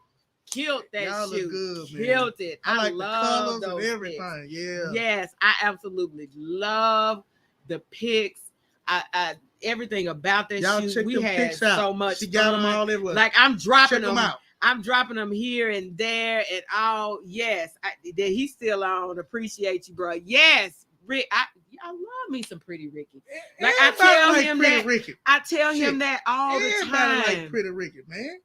Speaker 1: killed that shoot. Look good, man. Killed it.
Speaker 2: I like
Speaker 1: love
Speaker 2: the colors and everything.
Speaker 1: Pics.
Speaker 2: Yeah.
Speaker 1: Yes, I absolutely love the pics. I everything about that shoot. We had so much.
Speaker 2: She got them all everywhere.
Speaker 1: Like, I'm dropping them out. I'm dropping them here and there and all. Yes, he's still on. Appreciate you, bro. Yes, Rick. I love me some Pretty Ricky. Like, I tell him that. Ricky. I tell him that all the time.
Speaker 2: Everybody like Pretty Ricky, man.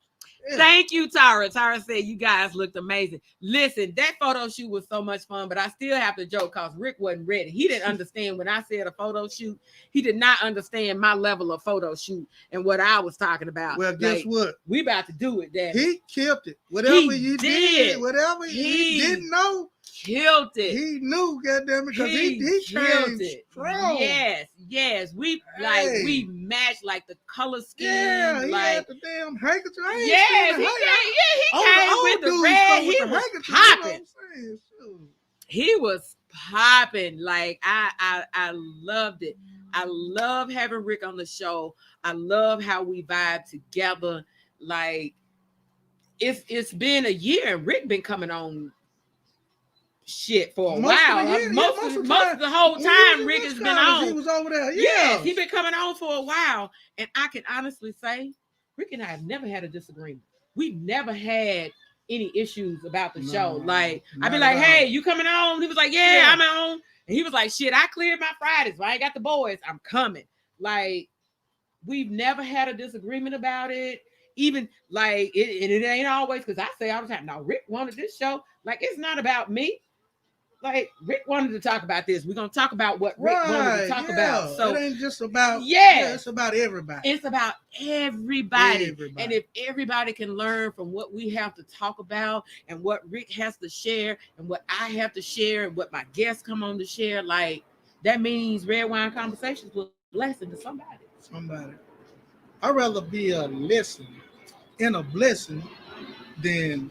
Speaker 1: Yeah. Thank you, Tara. Tara said you guys looked amazing. Listen, that photo shoot was so much fun, but I still have to joke because Rick wasn't ready. He didn't understand when I said a photo shoot. He did not understand my level of photo shoot and what I was talking about.
Speaker 2: Well, guess what?
Speaker 1: We about to do it, Daddy.
Speaker 2: He killed it. Whatever you did, whatever he didn't know,
Speaker 1: killed it.
Speaker 2: He knew, goddamn it, because he killed it. Strong.
Speaker 1: Yes. We matched like the color scheme.
Speaker 2: Yeah, he
Speaker 1: like,
Speaker 2: had the damn handkerchief.
Speaker 1: He came with the red. He was popping. He was popping. Like, I loved it. I love having Rick on the show. I love how we vibe together. Like, it's been a year and Rick been coming on shit for a while. Most of the whole time Rick has been on.
Speaker 2: He was over there.
Speaker 1: Yes, he's been coming on for a while. And I can honestly say, Rick and I have never had a disagreement. We've never had any issues about the show. Like, I'd be like, hey, you coming on? He was like, yeah, I'm on. And he was like, shit, I cleared my Fridays. I ain't got the boys. I'm coming. Like, we've never had a disagreement about it. Even like it ain't always, because I say all the time, no, Rick wanted this show. Like, it's not about me. Like, Rick wanted to talk about this. We're gonna talk about what Rick wanted to talk about. So
Speaker 2: it ain't just about it's about everybody.
Speaker 1: It's about everybody. And if everybody can learn from what we have to talk about and what Rick has to share and what I have to share and what my guests come on to share, like, that means Red Wine Conversations was a blessing to somebody.
Speaker 2: I'd rather be a lesson and a blessing than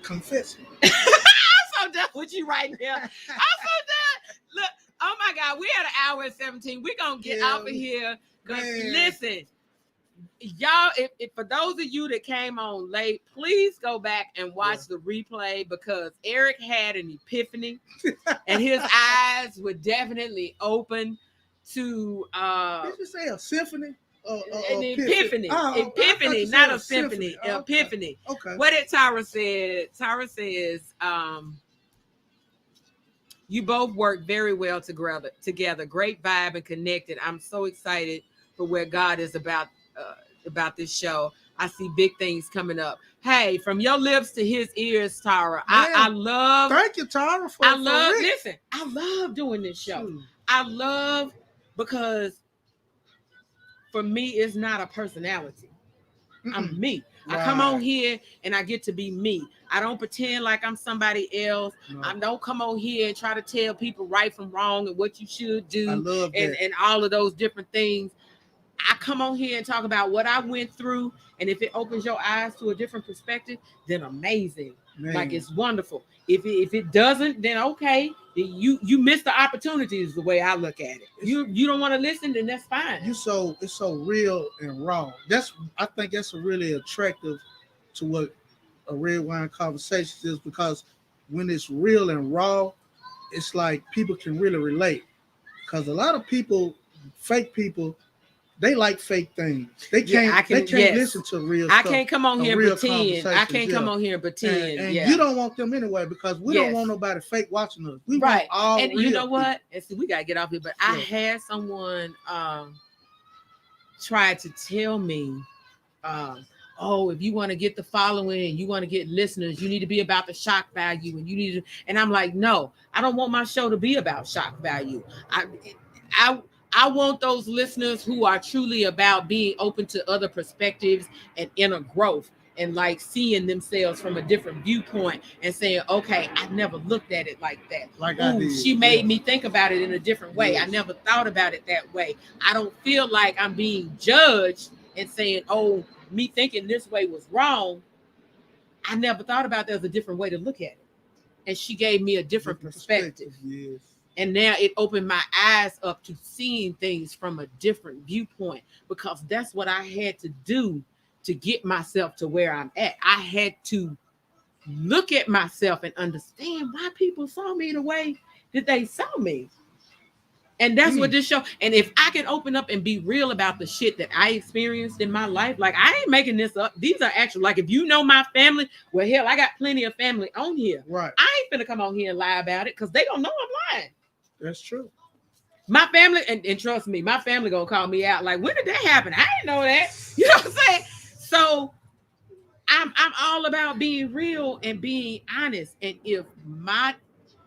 Speaker 2: confessing.
Speaker 1: I'm so done with you right now. I'm so done. Look, oh my God, we at an hour and 17. We're gonna get out of here. Because listen, y'all, if for those of you that came on late, please go back and watch the replay, because Eric had an epiphany and his eyes were definitely open to
Speaker 2: did you say a symphony?
Speaker 1: An epiphany, not a symphony. Epiphany.
Speaker 2: Okay.
Speaker 1: What did Tara say? Tara says, you both work very well together. Great vibe and connected. I'm so excited for where God is about this show. I see big things coming up. Hey, from your lips to his ears, Tara. I love.
Speaker 2: Thank you, Tara.
Speaker 1: Listen, I love doing this show. I love, because for me, it's not a personality. I'm me. Right. I come on here and I get to be me. I don't pretend like I'm somebody else. No. I don't come on here and try to tell people right from wrong and what you should do.
Speaker 2: I love that.
Speaker 1: And all of those different things. I come on here and talk about what I went through. And if it opens your eyes to a different perspective, then amazing.
Speaker 2: Man.
Speaker 1: Like it's wonderful. If it doesn't, then okay. You miss the opportunities the way I look at it. You don't want to listen, then that's fine.
Speaker 2: It's so real and raw. I think that's a really attractive to what a red wine conversation is, because when it's real and raw, it's like people can really relate. Because a lot of people, fake people, they like fake things. They can't listen to real stuff.
Speaker 1: I can't come on here and pretend. I can't come on here and pretend.
Speaker 2: And you don't want them anyway, because we don't want nobody fake watching us. We want all
Speaker 1: and
Speaker 2: real
Speaker 1: you know what?
Speaker 2: people.
Speaker 1: And see, we gotta get off here. But I had someone try to tell me, oh, if you want to get the following and you want to get listeners, you need to be about the shock value, and you need to. And I'm like, no, I don't want my show to be about shock value. I want those listeners who are truly about being open to other perspectives and inner growth, and like seeing themselves from a different viewpoint and saying, okay, I never looked at it like that. She made me think about it in a different way. I never thought about it that way. I don't feel like I'm being judged and saying, oh, me thinking this way was wrong. I never thought about there's a different way to look at it. And she gave me a different perspective.
Speaker 2: Yes.
Speaker 1: And now it opened my eyes up to seeing things from a different viewpoint, because that's what I had to do to get myself to where I'm at. I had to look at myself and understand why people saw me the way that they saw me. And that's what this show. And if I can open up and be real about the shit that I experienced in my life, like I ain't making this up. These are actual, like if you know my family, well, hell, I got plenty of family on here.
Speaker 2: Right.
Speaker 1: I ain't finna come on here and lie about it, because they don't know I'm lying.
Speaker 2: That's true.
Speaker 1: My family, and trust me, my family gonna call me out. Like, when did that happen? I didn't know that. You know what I'm saying? So I'm all about being real and being honest. And if my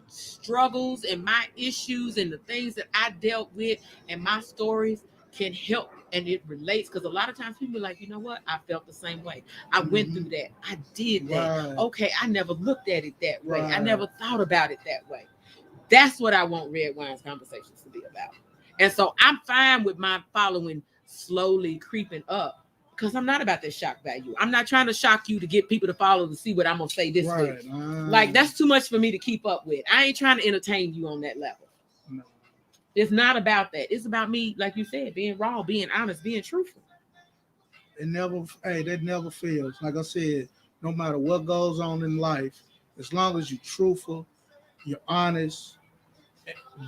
Speaker 1: struggles and my issues and the things that I dealt with and my stories can help and it relates, because a lot of times people are like, you know what? I felt the same way. I went through that. I did that.
Speaker 2: Right.
Speaker 1: Okay, I never looked at it that way.
Speaker 2: Right.
Speaker 1: I never thought about it that way. That's what I want Red Wine's Conversations to be about. And so I'm fine with my following slowly creeping up, because I'm not about that shock value. I'm not trying to shock you to get people to follow to see what I'm going to say this week. Like, that's too much for me to keep up with. I ain't trying to entertain you on that level. No. It's not about that. It's about me, like you said, being raw, being honest, being truthful.
Speaker 2: That never fails. Like I said, no matter what goes on in life, as long as you're truthful, you're honest,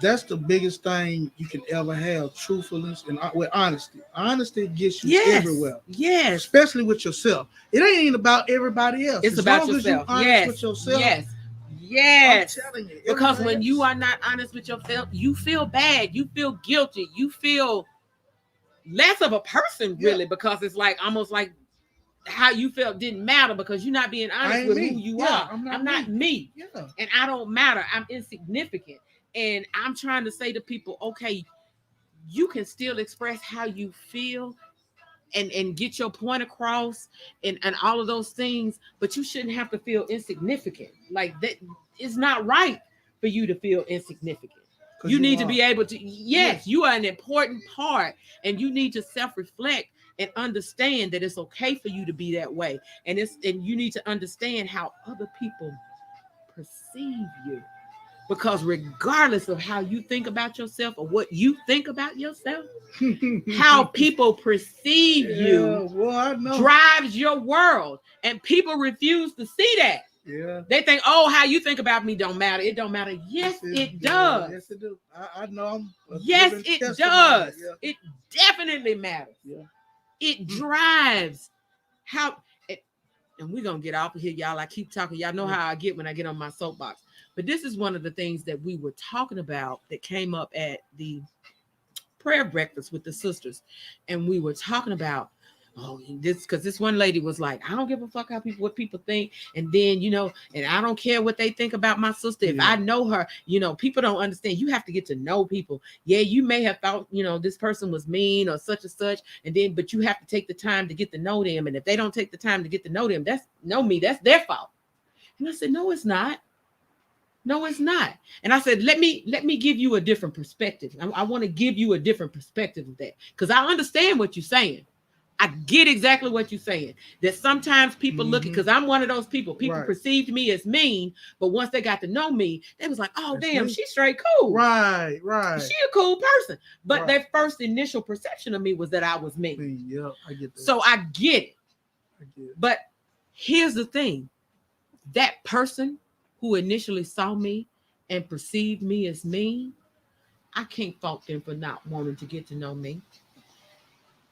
Speaker 2: that's the biggest thing you can ever have. Truthfulness and with honesty. Honesty gets you everywhere.
Speaker 1: Yes.
Speaker 2: Especially with yourself. It ain't about everybody else.
Speaker 1: It's about yourself. Honest
Speaker 2: with yourself.
Speaker 1: Yes.
Speaker 2: I'm telling you.
Speaker 1: Because when you are not honest with yourself, you feel bad. You feel guilty. You feel less of a person, really, because it's like almost like how you felt didn't matter, because you're not being honest with who you are. I'm not me.
Speaker 2: Yeah.
Speaker 1: And I don't matter. I'm insignificant. And I'm trying to say to people, okay, you can still express how you feel and get your point across and all of those things, but you shouldn't have to feel insignificant. Like that is not right for you to feel insignificant. You need to be able to, yes, you are an important part, and you need to self-reflect and understand that it's okay for you to be that way. And you need to understand how other people perceive you. Because regardless of how you think about yourself or what you think about yourself, how people perceive you drives your world. And people refuse to see that.
Speaker 2: Yeah.
Speaker 1: They think, oh, how you think about me don't matter. It don't matter. Yes, it does.
Speaker 2: Yes, it does. I know.
Speaker 1: Yes, it does.
Speaker 2: Yeah.
Speaker 1: It definitely matters.
Speaker 2: Yeah.
Speaker 1: It drives how, and we're going to get off of here, y'all. I keep talking. Y'all know how I get when I get on my soapbox. But this is one of the things that we were talking about that came up at the prayer breakfast with the sisters. And we were talking about, because this one lady was like, I don't give a fuck what people think. And then, and I don't care what they think about my sister. If I know her, people don't understand. You have to get to know people. Yeah, you may have thought, this person was mean or such and such. But you have to take the time to get to know them. And if they don't take the time to get to know them, that's their fault. And I said, no, it's not. No, it's not. And I said, let me give you a different perspective. I want to give you a different perspective of that, because I understand what you're saying. I get exactly what you're saying. That sometimes people look at, because I'm one of those people. People perceived me as mean, but once they got to know me, they was like, "Oh,
Speaker 2: That's
Speaker 1: damn,
Speaker 2: me.
Speaker 1: she's straight cool.
Speaker 2: Right.
Speaker 1: She a cool person." But their first initial perception of me was that I was mean.
Speaker 2: Yeah, I get that.
Speaker 1: So I get it. But here's the thing: that person who initially saw me and perceived me as mean, I can't fault them for not wanting to get to know me.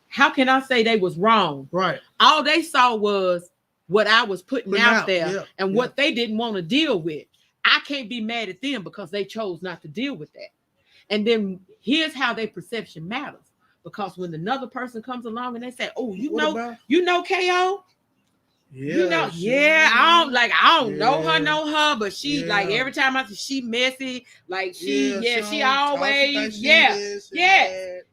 Speaker 1: How can I say they was wrong?
Speaker 2: Right.
Speaker 1: All they saw was what I was putting out there and what they didn't want to deal with. I can't be mad at them because they chose not to deal with that. And then here's how their perception matters. Because when another person comes along and they say, "Oh, you know KO?
Speaker 2: Yeah,
Speaker 1: I don't know her, but she like every time I see she messy, like she always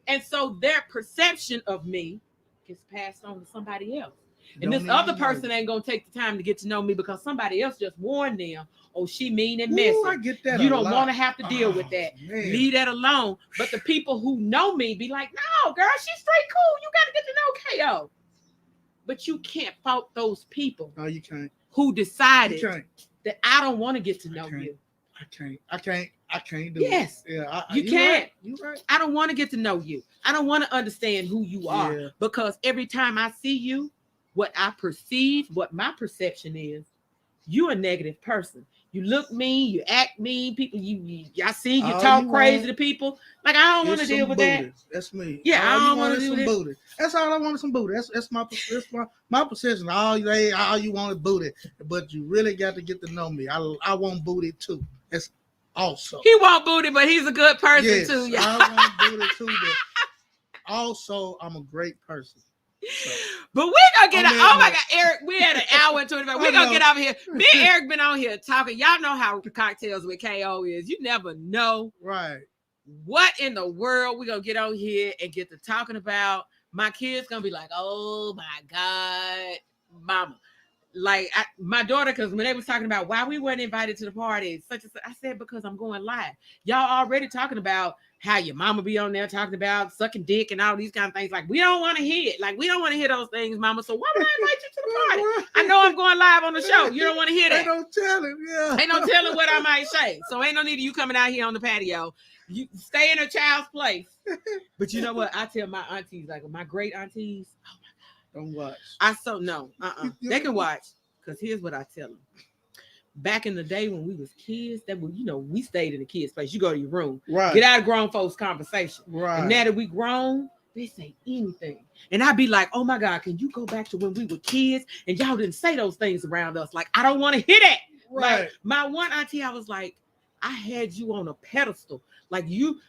Speaker 1: and so their perception of me gets passed on to somebody else. And this other person ain't gonna take the time to get to know me because somebody else just warned them, "Oh, she mean and messy."
Speaker 2: I get that.
Speaker 1: You don't want to have to deal with that. Man. Leave that alone. But the people who know me be like, "No, girl, she's straight cool. You got to get to know KO." But you can't fault those people.
Speaker 2: No, you can't.
Speaker 1: Who decided that I don't want to get to know you.
Speaker 2: I can't do
Speaker 1: it.
Speaker 2: Yeah,
Speaker 1: you can't.
Speaker 2: Right. You right.
Speaker 1: I don't want to get to know you. I don't want to understand who you are because every time I see you, what I perceive, what my perception is, you're a negative person. You look mean, you act mean. People, I see you talk crazy to people. Like I don't want to deal with that.
Speaker 2: That's me.
Speaker 1: Yeah, I don't want to deal with
Speaker 2: booty. That's all I want is some booty. That's my perception. All you want is booty, but you really got to get to know me. I want booty too. That's also.
Speaker 1: He want booty, but he's a good person too.
Speaker 2: Yeah, I want booty too. But also, I'm a great person. So.
Speaker 1: But we're gonna get oh my God, Eric, we had an hour and 25. We're gonna get over here. Me and Eric been on here talking. Y'all know how Cocktails with KO is. You never know what in the world we're gonna get on here and get to talking about. My kids gonna be like, "Oh my God, mama." Like my daughter, because when they was talking about why we weren't invited to the party, such as I said, because I'm going live. Y'all already talking about how your mama be on there talking about sucking dick and all these kind of things. Like, we don't want to hear it. Like, we don't want to hear those things, mama. So why would I invite you to the party? I know I'm going live on the show. You don't want to hear that.
Speaker 2: Ain't no telling,
Speaker 1: Ain't no telling what I might say. So ain't no need of you coming out here on the patio. You stay in a child's place. But you know what? I tell my aunties, like my great aunties, oh my God.
Speaker 2: Don't watch.
Speaker 1: They can watch. Because here's what I tell them. Back in the day when we was kids, we stayed in the kids' place. You go to your room, get out of grown folks' conversation. And now that we grown, they say anything. And I'd be like, "Oh my God, can you go back to when we were kids and y'all didn't say those things around us? Like, I don't want to hear that." Like, my one auntie, I was like, "I had you on a pedestal. Like, you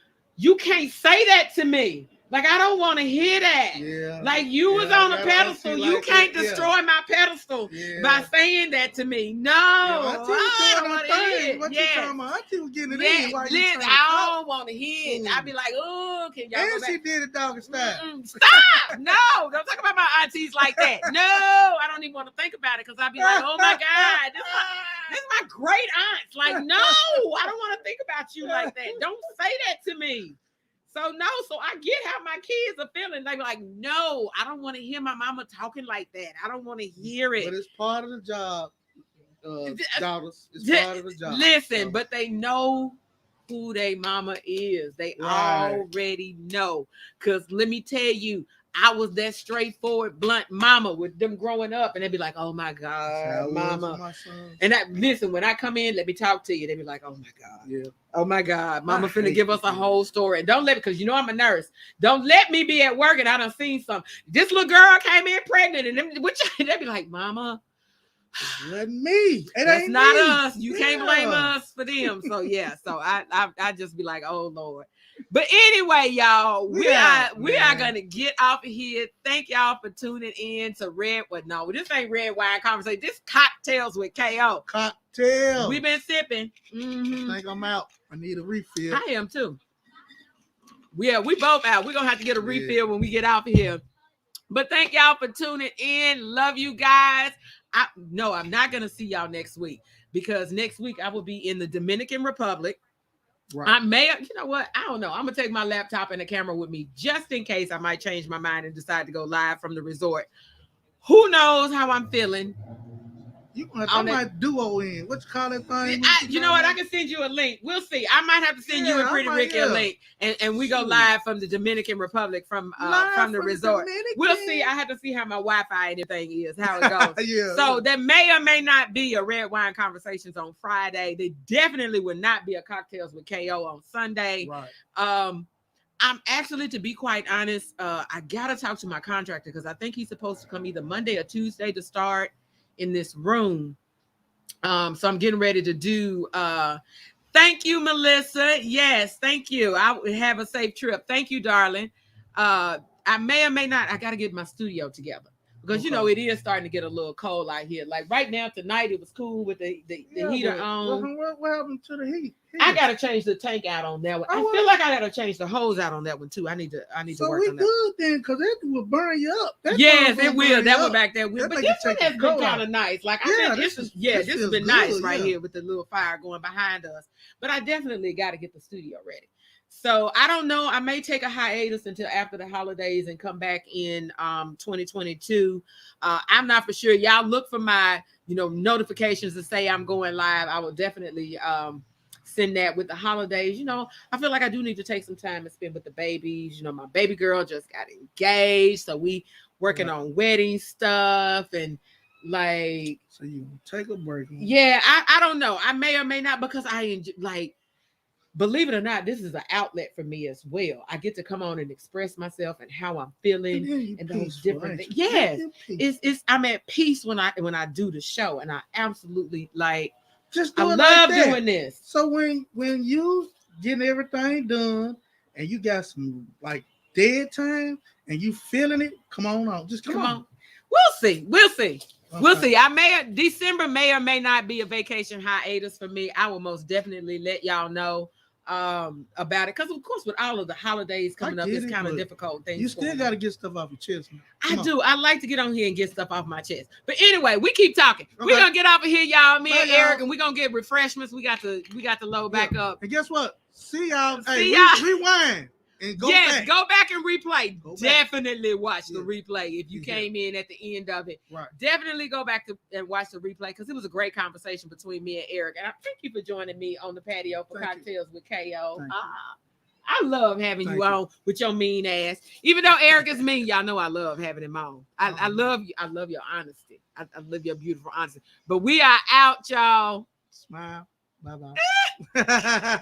Speaker 1: can't say that to me. Like, I don't want to hear that. Like, you was on a pedestal. You can't destroy my pedestal by saying that to me. No, I don't want to hear it.
Speaker 2: What you talking about? Auntie was getting it in.
Speaker 1: I don't want to hear it. I'd be like, "Oh, can y'all go back?"
Speaker 2: She did it doggy style.
Speaker 1: Stop! No, don't talk about my aunties like that. No, I don't even want to think about it because I'd be like, "Oh my God, this is my great aunts." Like, no, I don't want to think about you like that. Don't say that to me. So I get how my kids are feeling. They be like, "No, I don't want to hear my mama talking like that. I don't want to hear it."
Speaker 2: But it's part of the job, daughters. It's part of the job.
Speaker 1: Listen, but they know who their mama is. They already know. Because let me tell you, I was that straightforward, blunt mama with them growing up, and they'd be like, "Oh my God, mama." And listen, when I come in, let me talk to you. They'd be like, "Oh my God, oh my God, mama finna give us a whole story." And don't let me, because you know I'm a nurse. Don't let me be at work and I done seen something. This little girl came in pregnant, and they'd be like, "Mama,
Speaker 2: it wasn't me.
Speaker 1: That's not us. You can't blame us for them." So so I just be like, "Oh Lord." But anyway, y'all, we are gonna get off of here. Thank y'all for tuning in to this ain't Red Wine Conversation. This Cocktails with KO.
Speaker 2: Cocktails.
Speaker 1: We've been sipping.
Speaker 2: I think I'm out. I need a refill.
Speaker 1: I am too. Yeah, we both out. We're gonna have to get a refill when we get off of here. But thank y'all for tuning in. Love you guys. I'm not gonna see y'all next week because next week I will be in the Dominican Republic.
Speaker 2: Right.
Speaker 1: I may, you know what? I don't know. I'm gonna take my laptop and the camera with me just in case I might change my mind and decide to go live from the resort. Who knows how I'm feeling?
Speaker 2: I might duo in. What you call that thing?
Speaker 1: You know what? I can send you a link. We'll see. I might have to send you and Pretty Ricky a link, and we go live from the Dominican Republic from the resort. We'll see. I have to see how my Wi-Fi and everything is, how it goes. So there may or may not be a Red Wine Conversations on Friday. There definitely would not be a Cocktails with KO on Sunday.
Speaker 2: Right.
Speaker 1: I'm actually, to be quite honest, I gotta talk to my contractor because I think he's supposed to come either Monday or Tuesday to start in this room. So I'm getting ready to do thank you, Melissa. Yes, thank you. I have a safe trip. Thank you, darling. I may or may not, I gotta get my studio together. Because you know it is starting to get a little cold out here. Like right now, tonight it was cool with the heater on.
Speaker 2: What happened to the heat?
Speaker 1: I gotta change the tank out on that one. I feel like I gotta change the hose out on that one too. I need to work on that.
Speaker 2: So we good then, because that will burn you up.
Speaker 1: Yes, it will. That one back there will. But this one has been kind of nice. Like I think this has been nice right here with the little fire going behind us. But I definitely got to get the studio ready. So I don't know. I may take a hiatus until after the holidays and come back in 2022. I'm not for sure. Y'all look for my notifications to say I'm going live. I will definitely send that with the holidays. I feel like I do need to take some time and spend with the babies. My baby girl just got engaged, so we working on wedding stuff and like.
Speaker 2: So you take a break.
Speaker 1: Yeah, I don't know. I may or may not because I enjoy believe it or not, this is an outlet for me as well. I get to come on and express myself and how I'm feeling and those different things. Yes, it's I'm at peace when I do the show, and I absolutely
Speaker 2: just
Speaker 1: I love doing this.
Speaker 2: So when you getting everything done and you got some dead time and you feeling it, come on, just come on.
Speaker 1: We'll see. Okay. We'll see. December may or may not be a vacation hiatus for me. I will most definitely let y'all know about it, because of course with all of the holidays coming up, it's kind of difficult things.
Speaker 2: You still got to get stuff off your chest, man.
Speaker 1: I do. I like to get on here and get stuff off my chest. But anyway, we keep talking. Okay. We're gonna get off of here, y'all. Me and Eric, and we're gonna get refreshments. We got to load back up.
Speaker 2: And guess what? See y'all. Rewind. And go
Speaker 1: back and replay. Definitely watch the replay if you came in at the end of it.
Speaker 2: Right.
Speaker 1: Definitely go back and watch the replay, because it was a great conversation between me and Eric. And I thank you for joining me on the patio for Cocktails with KO. I love having you on with your mean ass. Even though Eric is mean, y'all know I love having him on. I love you. I love your honesty. I love your beautiful honesty. But we are out, y'all.
Speaker 2: Smile. Bye-bye.